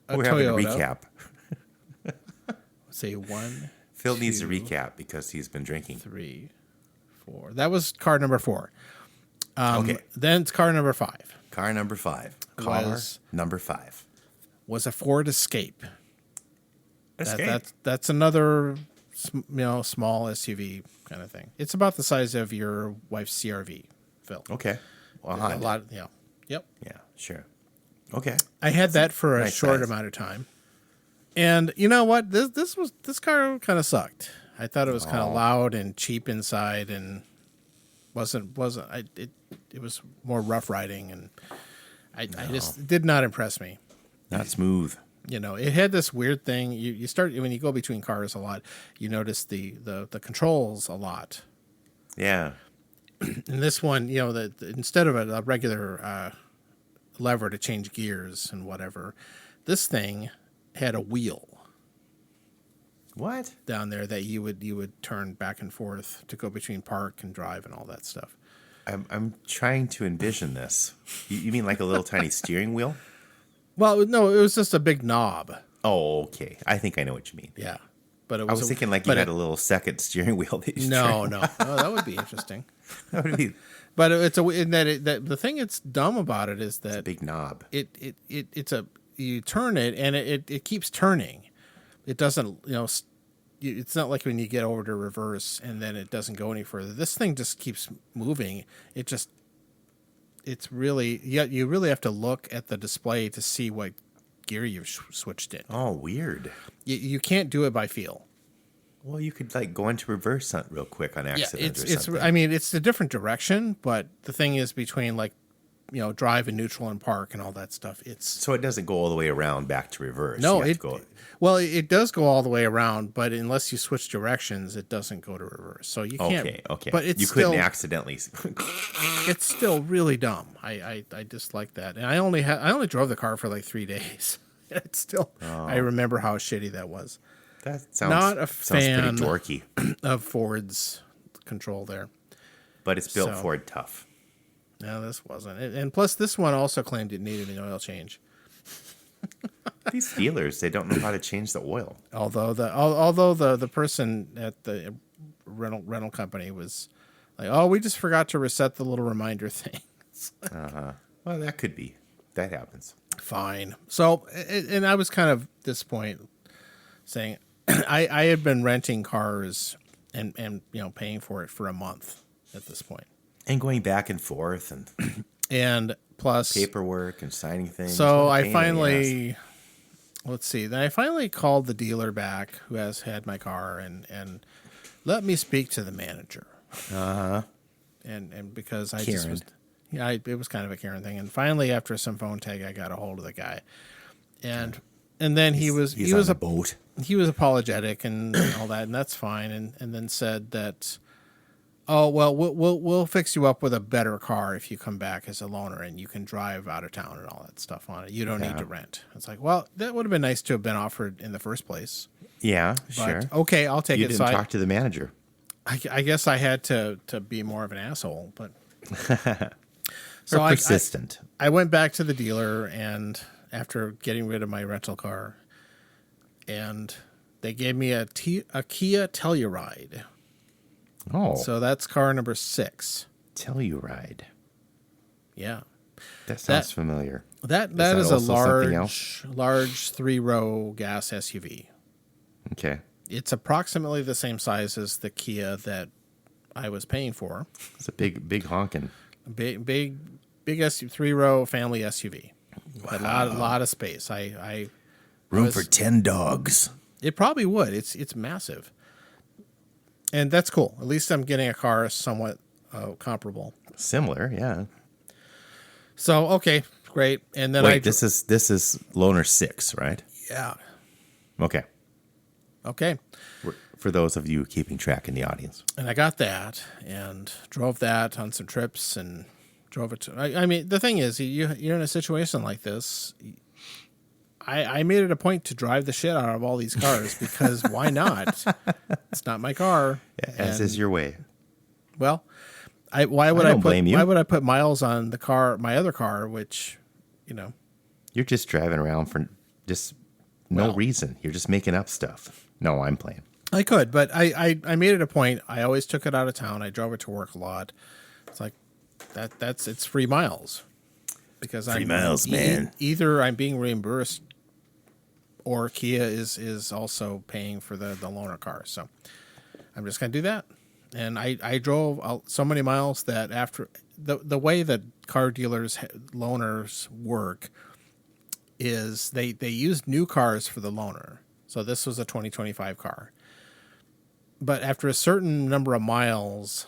a We're Toyota. having a recap. Let's see, 1. Phil 2, needs a recap because he's been drinking. 3, 4. That was car number 4. Okay. Then it's car number 5. Car number 5. Number 5 was a Ford Escape. Escape. That's another small SUV kind of thing. It's about the size of your wife's CRV, Phil. Okay. Well, a lot. Yep. Yeah. Sure. Okay. I had that for a nice short size. amount of time, and you know what? This car kind of sucked. I thought it was kind of loud and cheap inside, and wasn't. It was more rough riding, and I just did not impress me. Not smooth. It had this weird thing. You start when you go between cars a lot, you notice the controls a lot. Yeah. And this one, instead of a regular lever to change gears and whatever, this thing had a wheel. What? Down there that you would turn back and forth to go between park and drive and all that stuff. I'm trying to envision this. You mean like a little tiny steering wheel? Well, no, it was just a big knob. Oh, okay. I think I know what you mean. Yeah, but I was thinking like you had a little second steering wheel that you No, that would be interesting. That would be But it's that the thing that's dumb about it is that Big knob. You turn it and it keeps turning. It doesn't, it's not like when you get over to reverse and then it doesn't go any further. This thing just keeps moving. It's really, you really have to look at the display to see what gear you've switched in. Oh, weird. You can't do it by feel. Well, you could like go into reverse hunt real quick on accident or something. I mean, it's a different direction, but the thing is between like, drive and neutral and park and all that stuff. So it doesn't go all the way around back to reverse. No, it does go all the way around, but unless you switch directions, it doesn't go to reverse. So you can't. Okay. But you couldn't accidentally. It's still really dumb. I dislike that, and I only drove the car for like 3 days. It's still. I remember how shitty that was. That sounds not a fan pretty dorky of Ford's control there. But it's built Ford tough. No, this wasn't. And plus, this one also claimed it needed an oil change. These dealers, they don't know how to change the oil. Although the person at the rental company was like, "Oh, we just forgot to reset the little reminder thing." Well, that could be. That happens. Fine. So, and I was kind of at this point saying, I had been renting cars and paying for it for a month at this point. And going back and forth and plus paperwork and signing things. So I finally, let's see. Then I finally called the dealer back who has had my car and let me speak to the manager. And because I Karen. it was kind of a Karen thing. And finally, after some phone tag, I got a hold of the guy, and then he was on a boat. He was apologetic and all that, and that's fine. And then said that, oh well, we'll fix you up with a better car if you come back as a loaner and you can drive out of town and all that stuff on it. You don't need to rent. It's like, well, that would have been nice to have been offered in the first place. Yeah, But, sure. okay, I'll take You it. didn't So talk to the manager. I guess I had to be more of an asshole, but So persistent. I went back to the dealer and after getting rid of my rental car, and they gave me a Kia Telluride. Oh, So that's car number 6. Telluride. Yeah. That sounds familiar. That that is a also something else? large 3-row gas SUV. Okay. It's approximately the same size as the Kia that I was paying for. It's a big honking. Big 3-row family SUV. Wow. A lot of space. Room for 10 dogs. It probably would. It's massive. And that's cool. At least I'm getting a car somewhat comparable. Similar, yeah. So, okay, great. And then Wait, this is loaner 6, right? Yeah. Okay. Okay. For those of you keeping track in the audience. And I got that and drove that on some trips and drove it to... I mean, the thing is, you're in a situation like this... I made it a point to drive the shit out of all these cars because why not? It's not my car. As is your way. Well, why would I put miles on the car, my other car, which, You're just driving around for just no reason. You're just making up stuff. No, I'm playing. I could, but I made it a point. I always took it out of town. I drove it to work a lot. It's like it's free miles because free miles, man. Either I'm being reimbursed or Kia is also paying for the loaner car. So I'm just going to do that. And I drove so many miles that after the way that car dealers, loaners work is they use new cars for the loaner. So this was a 2025 car. But after a certain number of miles,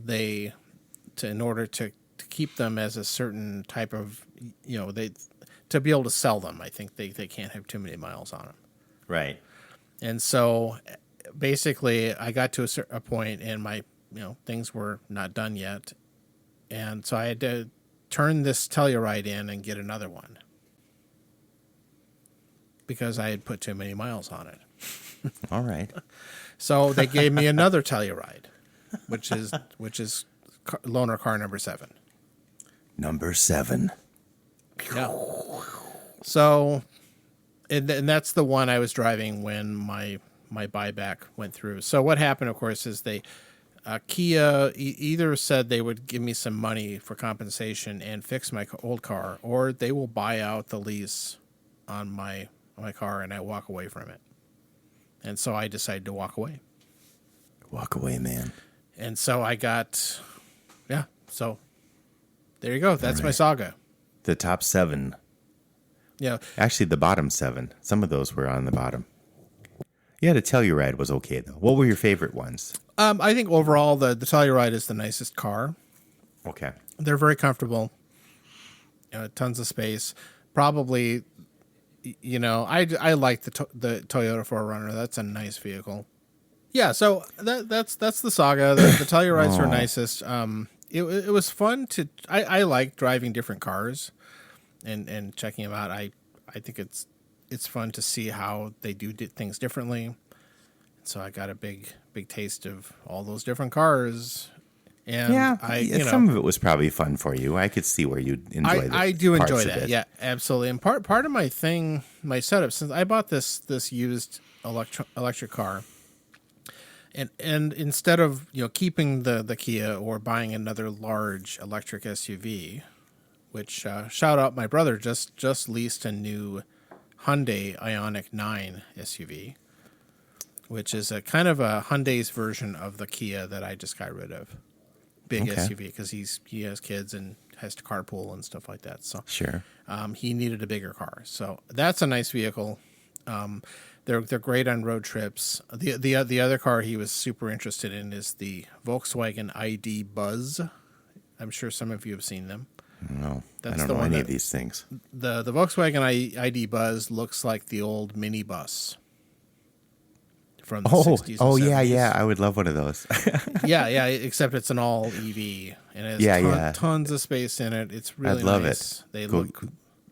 in order to keep them as a certain type of, to be able to sell them, I think they can't have too many miles on them. Right. And so basically I got to a point and my, things were not done yet. And so I had to turn this Telluride in and get another one because I had put too many miles on it. All right. So they gave me another Telluride, which is loaner car number 7. Number 7. Yeah. So, and that's the one I was driving when my buyback went through. So what happened, of course, is they Kia either said they would give me some money for compensation and fix my old car, or they will buy out the lease on my car and I walk away from it. And so I decided to walk away. Walk away, man. And so I got, so there you go. That's my saga. The top 7. Yeah. Actually, the bottom 7. Some of those were on the bottom. Yeah, the Telluride was okay, though. What were your favorite ones? I think overall the Telluride is the nicest car. Okay. They're very comfortable. Tons of space. Probably, I like the Toyota 4Runner. That's a nice vehicle. Yeah, so that's the saga. The Tellurides are nicest. It was fun to. I like driving different cars, and checking them out. I think it's fun to see how they do things differently. So I got a big taste of all those different cars. And some of it was probably fun for you. I could see where you'd enjoy that. I do enjoy that. Yeah, absolutely. And part of my setup, since I bought this used electric car, and instead of keeping the Kia or buying another large electric SUV, which shout out, my brother just leased a new Hyundai Ioniq 9 SUV, which is a kind of a Hyundai's version of the Kia that I just got rid of. Big SUV, because he has kids and has to carpool and stuff like that. So sure, he needed a bigger car. So that's a nice vehicle. They're great on road trips. The other car he was super interested in is the Volkswagen ID Buzz. I'm sure some of you have seen them. No, I don't know any of these things. The Volkswagen ID Buzz looks like the old minibus from the 60s and 70s. Yeah, I would love one of those. yeah, except it's an all EV and it has tons of space in it. It's really I'd love nice. it.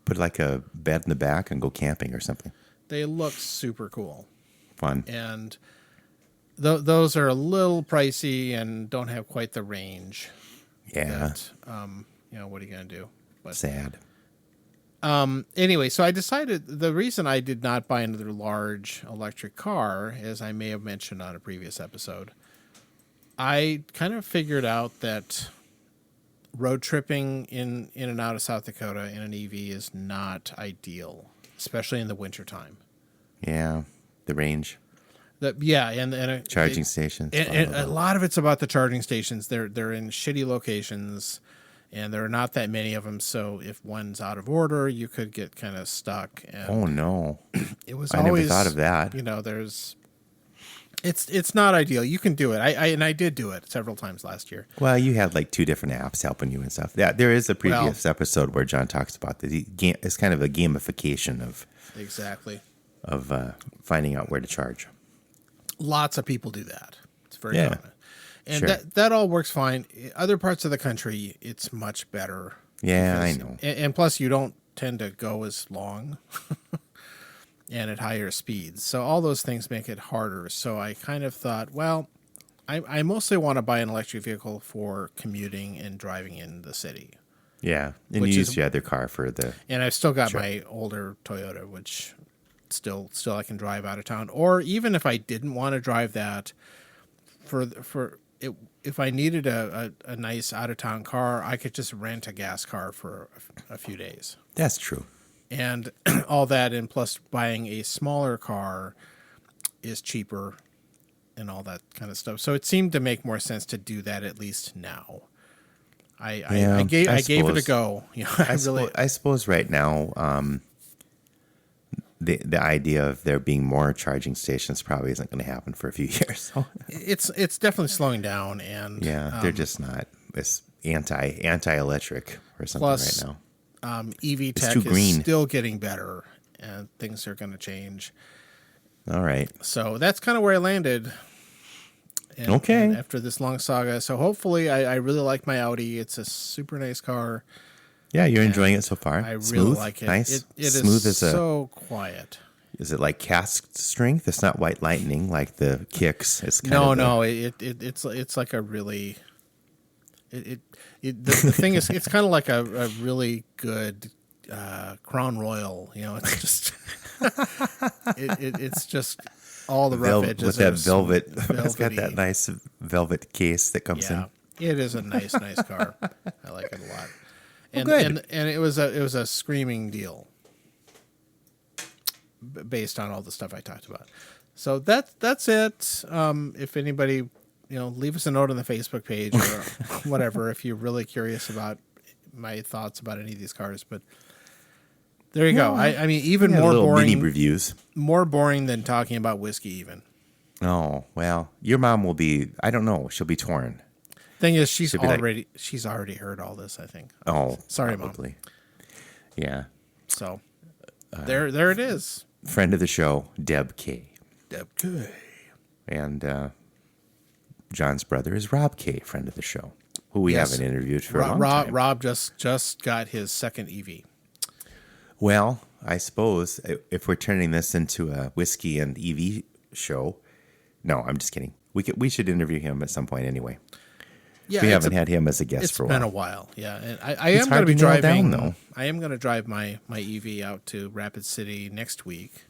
Put like a bed in the back and go camping or something. They look super cool. Fun. And those are a little pricey and don't have quite the range. Yeah. What are you going to do? But sad. Anyway, so I decided the reason I did not buy another large electric car, as I may have mentioned on a previous episode, I kind of figured out that road tripping in and out of South Dakota in an EV is not ideal, especially in the wintertime. Yeah, the range. And charging stations. And a lot of it's about the charging stations. They're in shitty locations. And there are not that many of them, so if one's out of order, you could get kind of stuck. And oh no! It was I always, never thought of that. It's not ideal. You can do it. I did do it several times last year. Well, you had like 2 different apps helping you and stuff. Yeah, there is a previous episode where John talks about this. It's kind of a gamification of finding out where to charge. Lots of people do that. It's very common. And sure. that all works fine. Other parts of the country, it's much better. Yeah, I know. And plus, you don't tend to go as long and at higher speeds. So all those things make it harder. So I kind of thought, well, I mostly want to buy an electric vehicle for commuting and driving in the city. Yeah, and you use your other car for the... And I've still got my older Toyota, which still I can drive out of town. Or even if I didn't want to drive that, if I needed a nice out-of-town car, I could just rent a gas car for a few days. That's true. And all that, and plus buying a smaller car is cheaper and all that kind of stuff. So it seemed to make more sense to do that, at least now. I gave it a go. I suppose right now, the idea of there being more charging stations probably isn't going to happen for a few years. So. It's definitely slowing down, and they're just not. It's anti-electric or something right now. EV tech is still getting better, and things are going to change. All right. So that's kind of where I landed. And after this long saga, so hopefully I really like my Audi. It's a super nice car. Yeah, you're enjoying it so far. I really like it. Nice. It smooth is so quiet. Is it like cast strength? It's not white lightning like the kicks. It's it's like a really. The thing is, it's kind of like a really good Crown Royal. It's just it's just all the rough edges with that velvet. It's got that nice velvet case that comes in. It is a nice car. I like it a lot. And good. and it was a screaming deal based on all the stuff I talked about. So that's it. If anybody, leave us a note on the Facebook page or whatever if you're really curious about my thoughts about any of these cars. But there you go. I mean, even more boring mini reviews. More boring than talking about whiskey even. Oh, well, your mom will be, I don't know, she'll be torn. Thing is, she's already heard all this, I think. Oh, sorry, probably. Mom. Yeah. So there it is. Friend of the show, Deb K. Deb K. And John's brother is Rob K., friend of the show, who we haven't interviewed for a long time. Rob just got his second EV. Well, I suppose if we're turning this into a whiskey and EV show, no, I'm just kidding. We should interview him at some point anyway. Yeah, we haven't had him as a guest for a while. It's been a while, yeah. And I am going to be driving. Though. I am going to drive my EV out to Rapid City next week.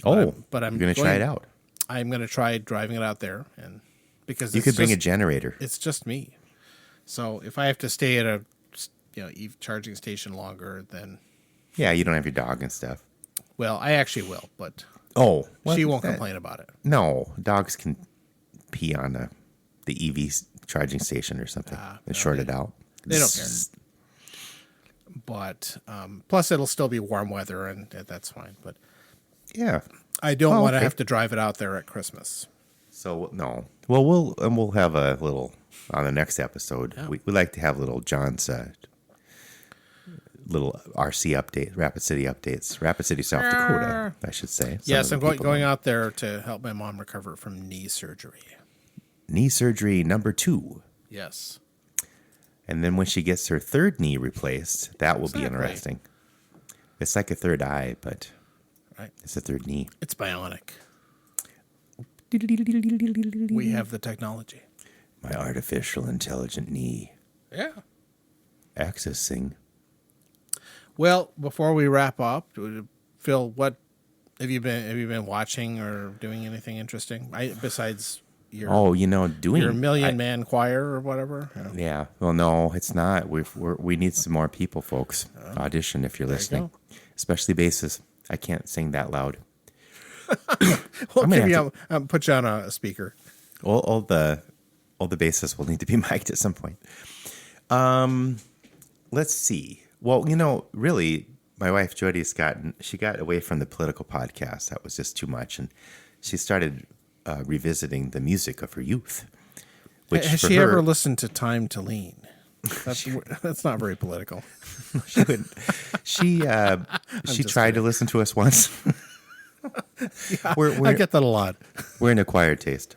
But I'm going to try it out. I'm going to try driving it out there, and because you could bring a generator. It's just me. So if I have to stay at a EV charging station longer, then you don't have your dog and stuff. Well, I actually will, but she won't complain about it. No, dogs can pee on the EV charging station or something and short it out. They don't care. But plus, it'll still be warm weather, and that's fine. But yeah, I don't want to have to drive it out there at Christmas. So no, well, we'll have a little on the next episode. Yeah. We like to have little John's little RC update, Rapid City updates, Rapid City, South Dakota, I should say. Yes, I'm going out there to help my mom recover from knee surgery. Knee surgery number 2. Yes. And then when she gets her third knee replaced, that will be interesting. It's like a third eye, but it's a third knee. It's bionic. We have the technology. My artificial intelligent knee. Yeah. Accessing. Well, before we wrap up, Phil, what have you been watching or doing anything interesting besides your your Million Man Choir or whatever? Yeah. Well, no, it's not. We need some more people, folks. Audition if you're listening, especially basses. I can't sing that loud. Well, maybe I'll put you on a speaker. All the bassists will need to be mic'd at some point. Let's see. Well, really, my wife Jody's got away from the political podcast. That was just too much, and she started revisiting the music of her youth. Has she ever listened to "Time to Lean"? That's not very political. She wouldn't. She tried to listen to us once. I get that a lot. We're an acquired taste.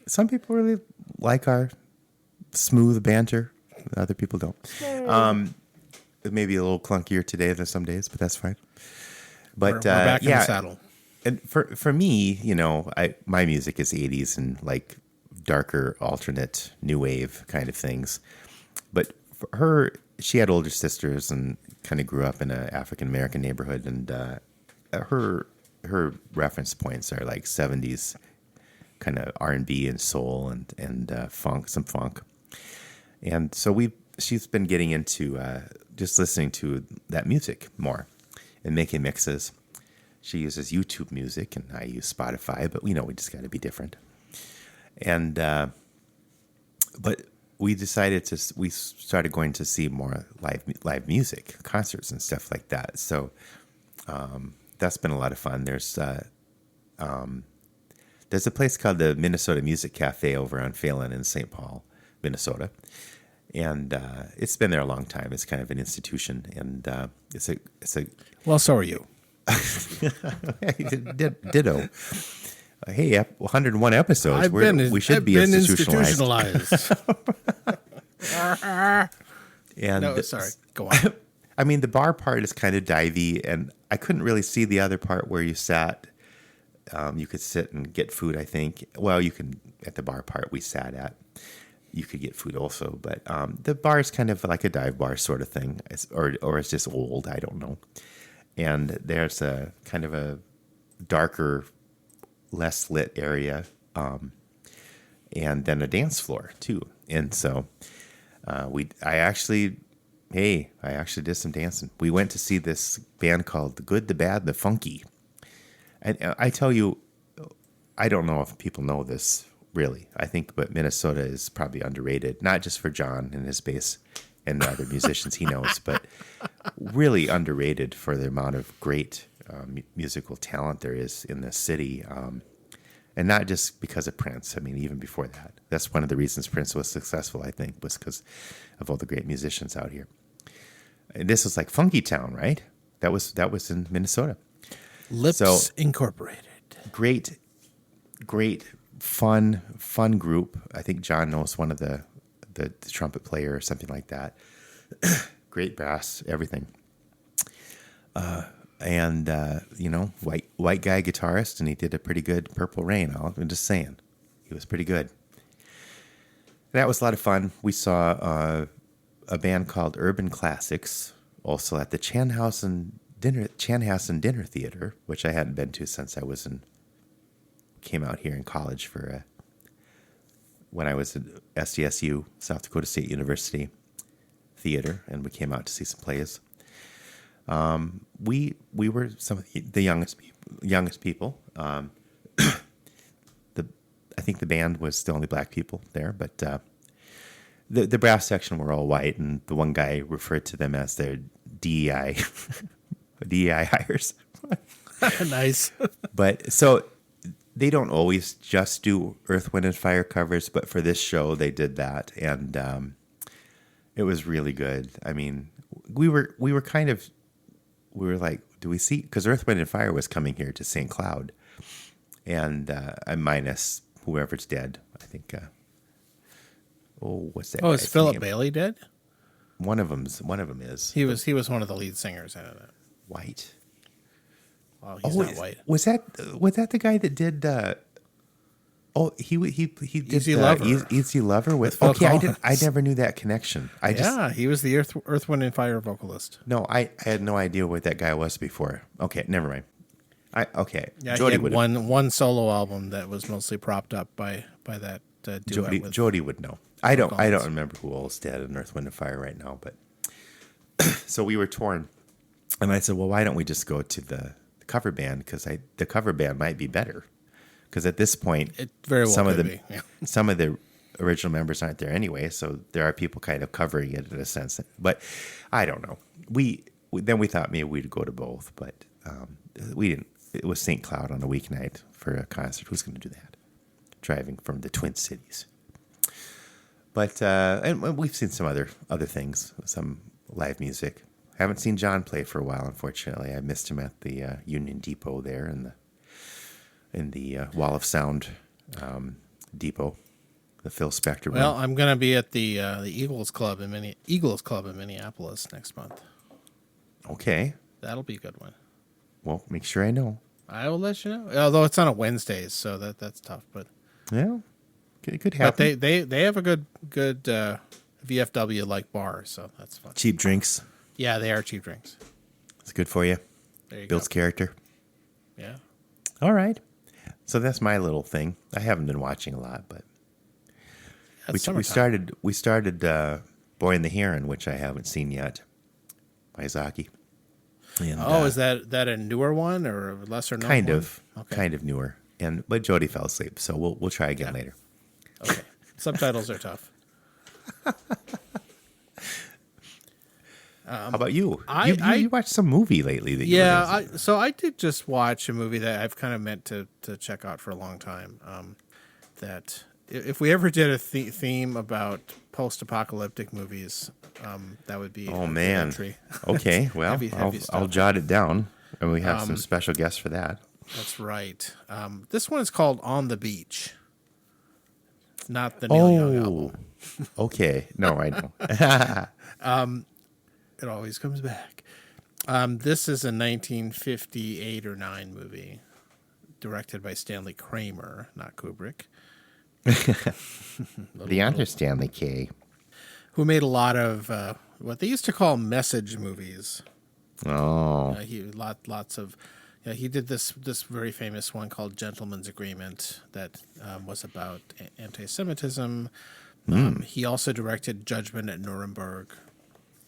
Some people really like our smooth banter. Other people don't. It may be a little clunkier today than some days, but that's fine. But we're back in the saddle. And for me, my music is 80s and like darker alternate new wave kind of things. But for her, she had older sisters and kind of grew up in an African American neighborhood, and her reference points are like 70s kind of R&B and soul and funk, some funk. And so she's been getting into just listening to that music more and making mixes. She uses YouTube Music, and I use Spotify, but we just got to be different. And but we started going to see more live music, concerts and stuff like that. So that's been a lot of fun. There's a place called the Minnesota Music Cafe over on Phelan in St. Paul, Minnesota. And it's been there a long time. It's kind of an institution, and it's a. Well, so are you. Ditto. Hey, 101 episodes. We should be institutionalized. And no, sorry. Go on. I mean, the bar part is kind of divey, and I couldn't really see the other part where you sat. You could sit and get food, I think. Well, you can, at the bar part we sat at, you could get food also. But the bar is kind of like a dive bar sort of thing, or it's just old. I don't know. And there's a kind of a darker, less lit area. and then a dance floor too. And so I actually did some dancing. We went to see this band called The Good, the Bad, the Funky. And I tell you, I don't know if people know this really. I think, but Minnesota is probably underrated, not just for John and his bass and the other musicians he knows, but really underrated for the amount of great musical talent there is in this city. And not just because of Prince. I mean, even before that. That's one of the reasons Prince was successful, I think, was because of all the great musicians out here. And this was like Funky Town, right? That was in Minnesota. Lips Incorporated. Great, fun group. I think John knows one of the trumpet player or something like that. Great bass, everything. And white guy guitarist, and he did a pretty good Purple Rain. I'm just saying, he was pretty good. That was a lot of fun. We saw a band called Urban Classics, also at the Chanhassen Dinner Theater, which I hadn't been to since came out here in college for when I was at SDSU, South Dakota State University Theater, and we came out to see some plays. We were some of the youngest people. I think the band was the only black people there, but the brass section were all white, and the one guy referred to them as their DEI hires. Nice. But so they don't always just do Earth, Wind, and Fire covers, but for this show they did that, and it was really good. I mean, we were like, do we see? Because Earth, Wind, and Fire was coming here to St. Cloud, and minus whoever's dead, I think. What's that? Oh, is guy's Philip name? Bailey dead? One of them is. He was one of the lead singers in it. White. Well, he's not white. Was that the guy that did? He did Easy Lover. Easy Lover with. Phil Okay, Collins. I never knew that connection. He was the Earth, Wind, and Fire vocalist. No, I had no idea what that guy was before. Okay, never mind. Yeah, Jody he had one solo album that was mostly propped up by that duet with Jody would know. I don't Collins. remember who else did in Earth, Wind, and Fire right now, but so we were torn, and I said, well, why don't we just go to the cover band, because the cover band might be better, because at this point it very well some of be. Yeah. some of the original members aren't there anyway, so there are people kind of covering it in a sense. But I don't know. We thought maybe we'd go to both, but we didn't. It was St. Cloud on a weeknight for a concert. Who's going to do that? Driving from the Twin Cities. But and we've seen some other things, some live music. Haven't seen John play for a while, unfortunately. I missed him at the Union Depot there in the Wall of Sound Depot, the Phil Spector room. Well, I'm going to be at the Eagles Club in Minneapolis next month. Okay. That'll be a good one. Well, make sure I know. I will let you know. Although it's on a Wednesdays, so that's tough. But Yeah, it could happen. But they have a good VFW like bar, so that's fun. Cheap drinks. Yeah, they are cheap drinks. It's good for you. There you Builds go. character. Yeah. All right. So that's my little thing. I haven't been watching a lot, but we started Boy and the Heron, which I haven't seen yet, by Zaki. And, is that a newer one or a lesser known kind one? of Okay. kind of newer. But Jody fell asleep, so we'll try again later. Okay. Subtitles are tough. How about you? I you watched some movie lately that you were gonna so I did just watch a movie that I've kind of meant to check out for a long time. That if we ever did a theme about post-apocalyptic movies, that would be Oh man. entry. Okay, well, heavy I'll stuff. jot it down, and we have some special guests for that. That's right. This one is called On the Beach. It's not the Neil Young album. Okay. No, I know. It always comes back. This is a 1958 or 9 movie, directed by Stanley Kramer, not Kubrick. The other Stanley K. Who made a lot of what they used to call message movies. Oh. Lots of, Yeah, he did this very famous one called Gentleman's Agreement that was about anti-Semitism. He also directed Judgment at Nuremberg,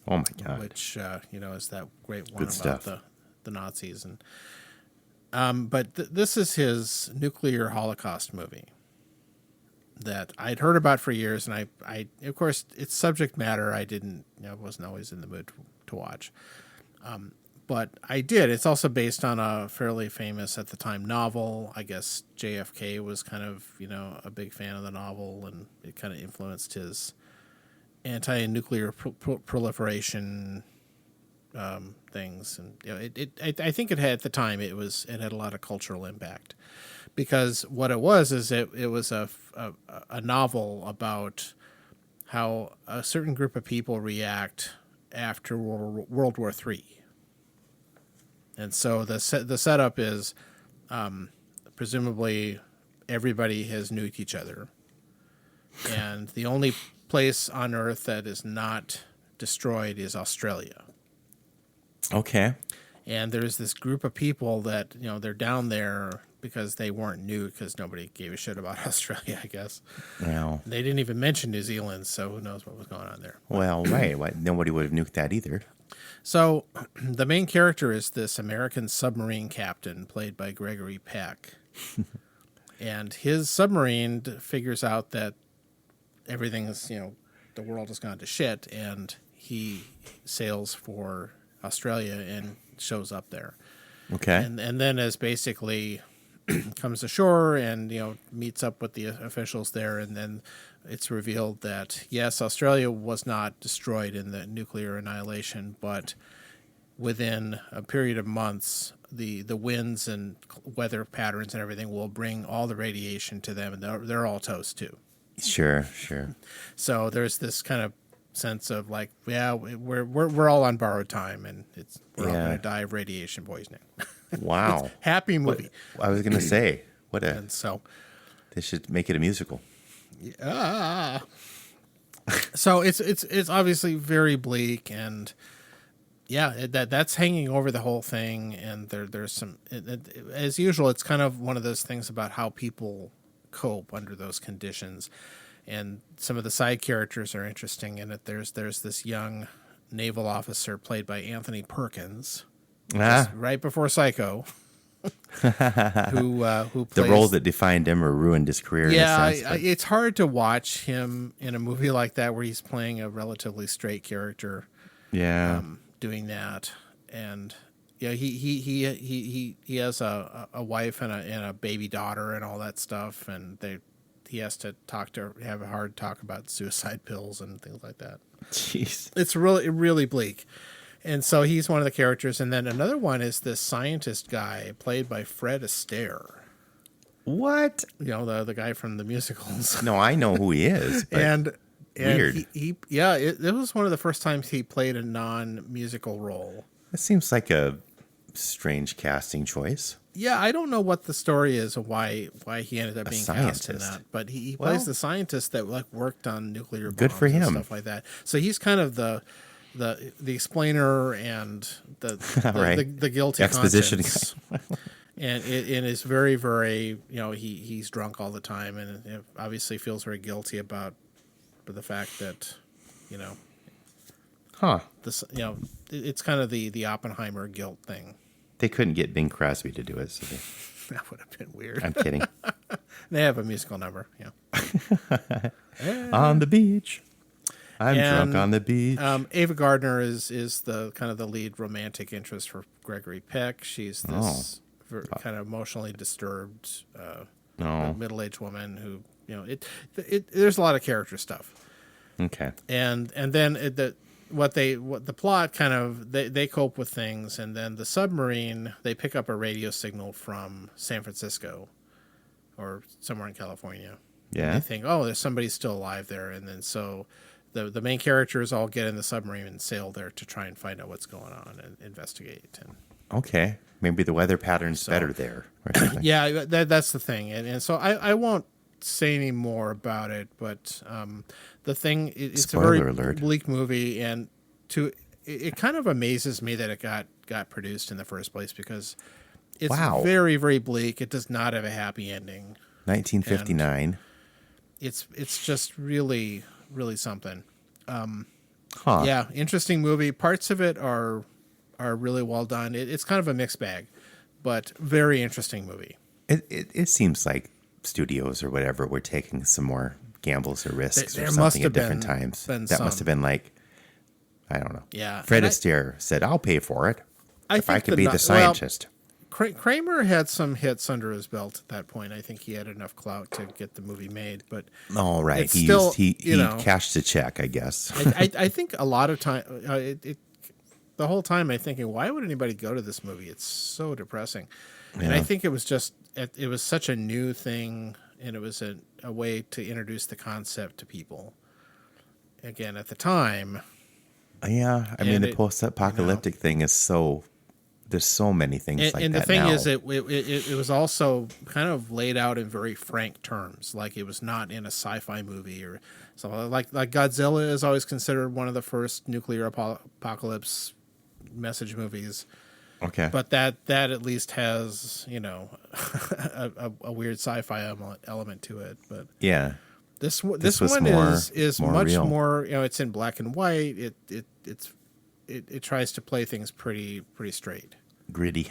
Oh my God. which is that great one Good about stuff. the Nazis. And but this is his nuclear Holocaust movie that I'd heard about for years, and I of course it's subject matter I wasn't always in the mood to watch. But I did. It's also based on a fairly famous at the time novel. I guess JFK was kind of, a big fan of the novel, and it kind of influenced his anti-nuclear proliferation things. And I think it had at the time it had a lot of cultural impact, because what it was is it was a novel about how a certain group of people react after World War III. And so the setup is presumably everybody has nuked each other, and the only place on Earth that is not destroyed is Australia. Okay. And there's this group of people that they're down there because they weren't nuked, because nobody gave a shit about Australia, I guess. Well, They didn't even mention New Zealand, so who knows what was going on there. right. Nobody would have nuked that either. So the main character is this American submarine captain played by Gregory Peck. And his submarine figures out that everything is, the world has gone to shit, and he sails for Australia and shows up there. Okay. And then as basically comes ashore and, meets up with the officials there, and then it's revealed that, yes, Australia was not destroyed in the nuclear annihilation, but within a period of months, the winds and weather patterns and everything will bring all the radiation to them, and they're all toast too. Sure. So there's this kind of sense of like, yeah, we're all on borrowed time, and we're all going to die of radiation poisoning. Wow. Happy movie. I was gonna say, And so they should make it a musical. So it's obviously very bleak, and that's hanging over the whole thing. And there's some, as usual, it's kind of one of those things about how people cope under those conditions. And some of the side characters are interesting in it. There's this young naval officer played by Anthony Perkins, right before Psycho, who plays The role that defined him or ruined his career. Yeah, in a sense, it's hard to watch him in a movie like that where he's playing a relatively straight character. yeah. Doing that, and he has a wife and a baby daughter and all that stuff, and he has to have a hard talk about suicide pills and things like that. Jeez. It's really bleak. And so he's one of the characters. And then another one is this scientist guy played by Fred Astaire. What? The guy from the musicals. No, I know who he is. But and weird. It was one of the first times he played a non-musical role. It seems like a strange casting choice. Yeah, I don't know what the story is of why he ended up being cast in scientist. that, but he plays the scientist that worked on nuclear bombs. Good for and him. stuff like that. So he's kind of the explainer and the Right. the guilty Exposition conscience. And it is very, very, he's drunk all the time, and it obviously feels very guilty about the fact that, Huh. this, it's kind of the Oppenheimer guilt thing. They couldn't get Bing Crosby to do it. So That would have been weird. I'm kidding. They have a musical number, yeah. On the beach. I'm And, drunk on the beach. Ava Gardner is the kind of the lead romantic interest for Gregory Peck. She's this kind of emotionally disturbed middle-aged woman who, there's a lot of character stuff. Okay. And then the plot kind of they cope with things, and then the submarine, they pick up a radio signal from San Francisco or somewhere in California. Yeah. And they think, oh, there's somebody still alive there, and then so the main characters all get in the submarine and sail there to try and find out what's going on and investigate. And Okay. Maybe the weather pattern's better there. Or something. yeah, that's the thing, and so I won't say any more about it, but the thing, it's Spoiler a very alert. bleak movie, and it kind of amazes me that it got produced in the first place, because It's Wow. very, very bleak. It does not have a happy ending. 1959. It's just really, really something. Huh. Yeah, interesting movie. Parts of it are really well done. It's kind of a mixed bag, but very interesting movie. It seems like studios or whatever were taking some more gambles or risks There or must something have at different been times. some. That must have been like, I don't know. Yeah. Fred And Astaire said, "I'll pay for it if I think could be the well, scientist." Kramer had some hits under his belt at that point. I think he had enough clout to get the movie made, but Oh, right. it's He still, he you know, cashed the check, I guess. I think a lot of time, the whole time I'm thinking, why would anybody go to this movie? It's so depressing. And I think it was just, it was such a new thing, and it was a way to introduce the concept to people. Again, at the time. Yeah, I mean, And the post-apocalyptic thing is so. There's so many things like that now. And the thing is, it was also kind of laid out in very frank terms. Like, it was not in a sci-fi movie or something. Like Godzilla is always considered one of the first nuclear apocalypse message movies. Okay. But that at least has, you know, a weird sci-fi element to it. But yeah. this was one more- is more much real. more, you know, it's in black and white. It tries to play things pretty straight. Gritty.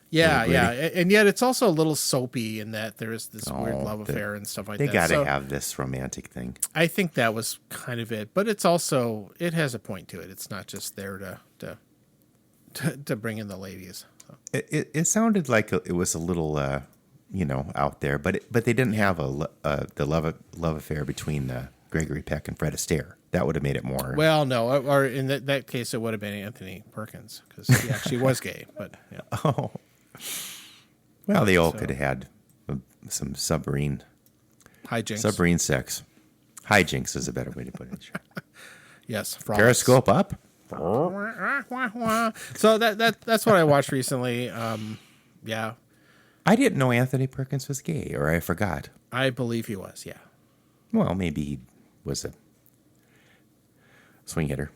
Yeah, Little yeah, gritty. and yet it's also a little soapy in that there's this weird Oh, love affair and stuff like They that. got to So have this romantic thing. I think that was kind of it, but it's also, it has a point to it. It's not just there to bring in the ladies. So. It sounded like it was a little, out there, but they didn't have the love affair between Gregory Peck and Fred Astaire. That would have made it more. Well, no, or in that case, it would have been Anthony Perkins because he actually was gay. But yeah. Oh. Well, they all could have had some submarine sex. Hijinks is a better way to put it. Sure. Yes, frolics. Periscope up. So that's what I watched recently. Yeah, I didn't know Anthony Perkins was gay, or I forgot. I believe he was. Yeah. Well, maybe he was a swing hitter,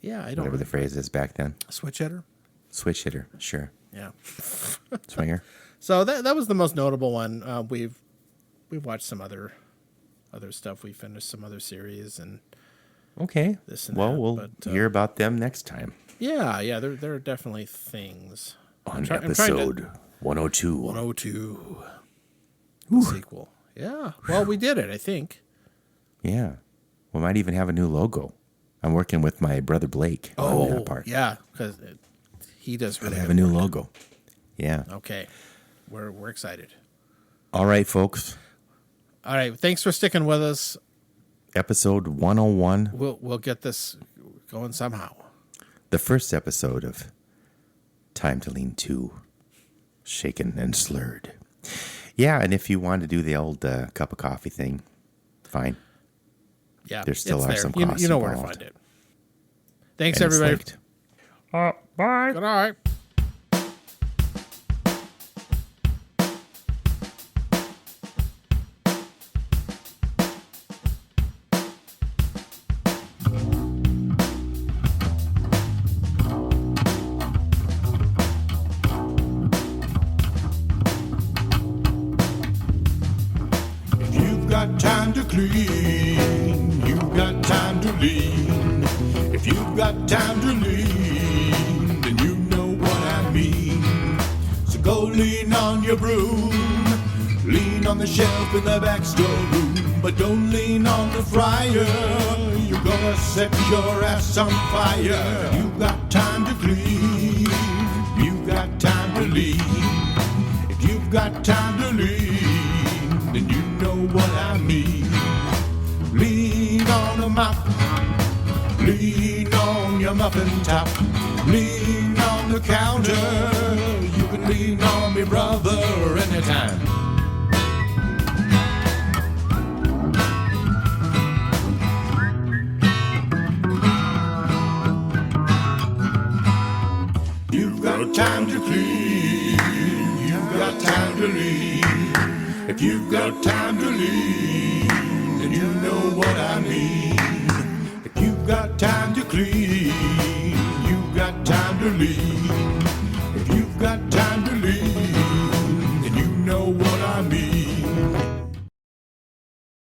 Yeah, I don't. whatever the phrase is back then. Switch hitter. Switch hitter, sure. Yeah. Swinger. So that was the most notable one. We've watched some other stuff. We finished some other series and Okay. this and Well, that. we'll but, hear about them next time yeah. There are definitely things. on I'm trying to- episode 102. 102. The sequel. Yeah. Well, we did it, I think. Yeah. We might even have a new logo. I'm working with my brother Blake on that part. Yeah, because he does really Have a new logo. Yeah. Okay. We're excited. All right, folks. All right. Thanks for sticking with us. Episode 101, We'll get this going somehow. the first episode of Time to Lean 2, Shaken and Slurred. Yeah, and if you want to do the old cup of coffee thing, fine. Yeah. There still it's are there. some You costs know where to involved. find it. Thanks, And it's everybody. linked. Bye. Good night. You've got time to clean, you've got time to lean. If you've got time to lean, then you know what I mean. So go lean on your broom, lean on the shelf in the back storeroom, but don't lean on the fryer. You're gonna set your ass on fire. You've got time to clean, you've got time to lean. If you've got time to lean, then you know what I mean. Lean on a mop, lean on your muffin top, lean on the counter. You can lean on me, brother, anytime. You've got time to clean, you've got time to lean. If you've got time to lean, then you know what I mean. If you've got time to clean, you've got time to lean.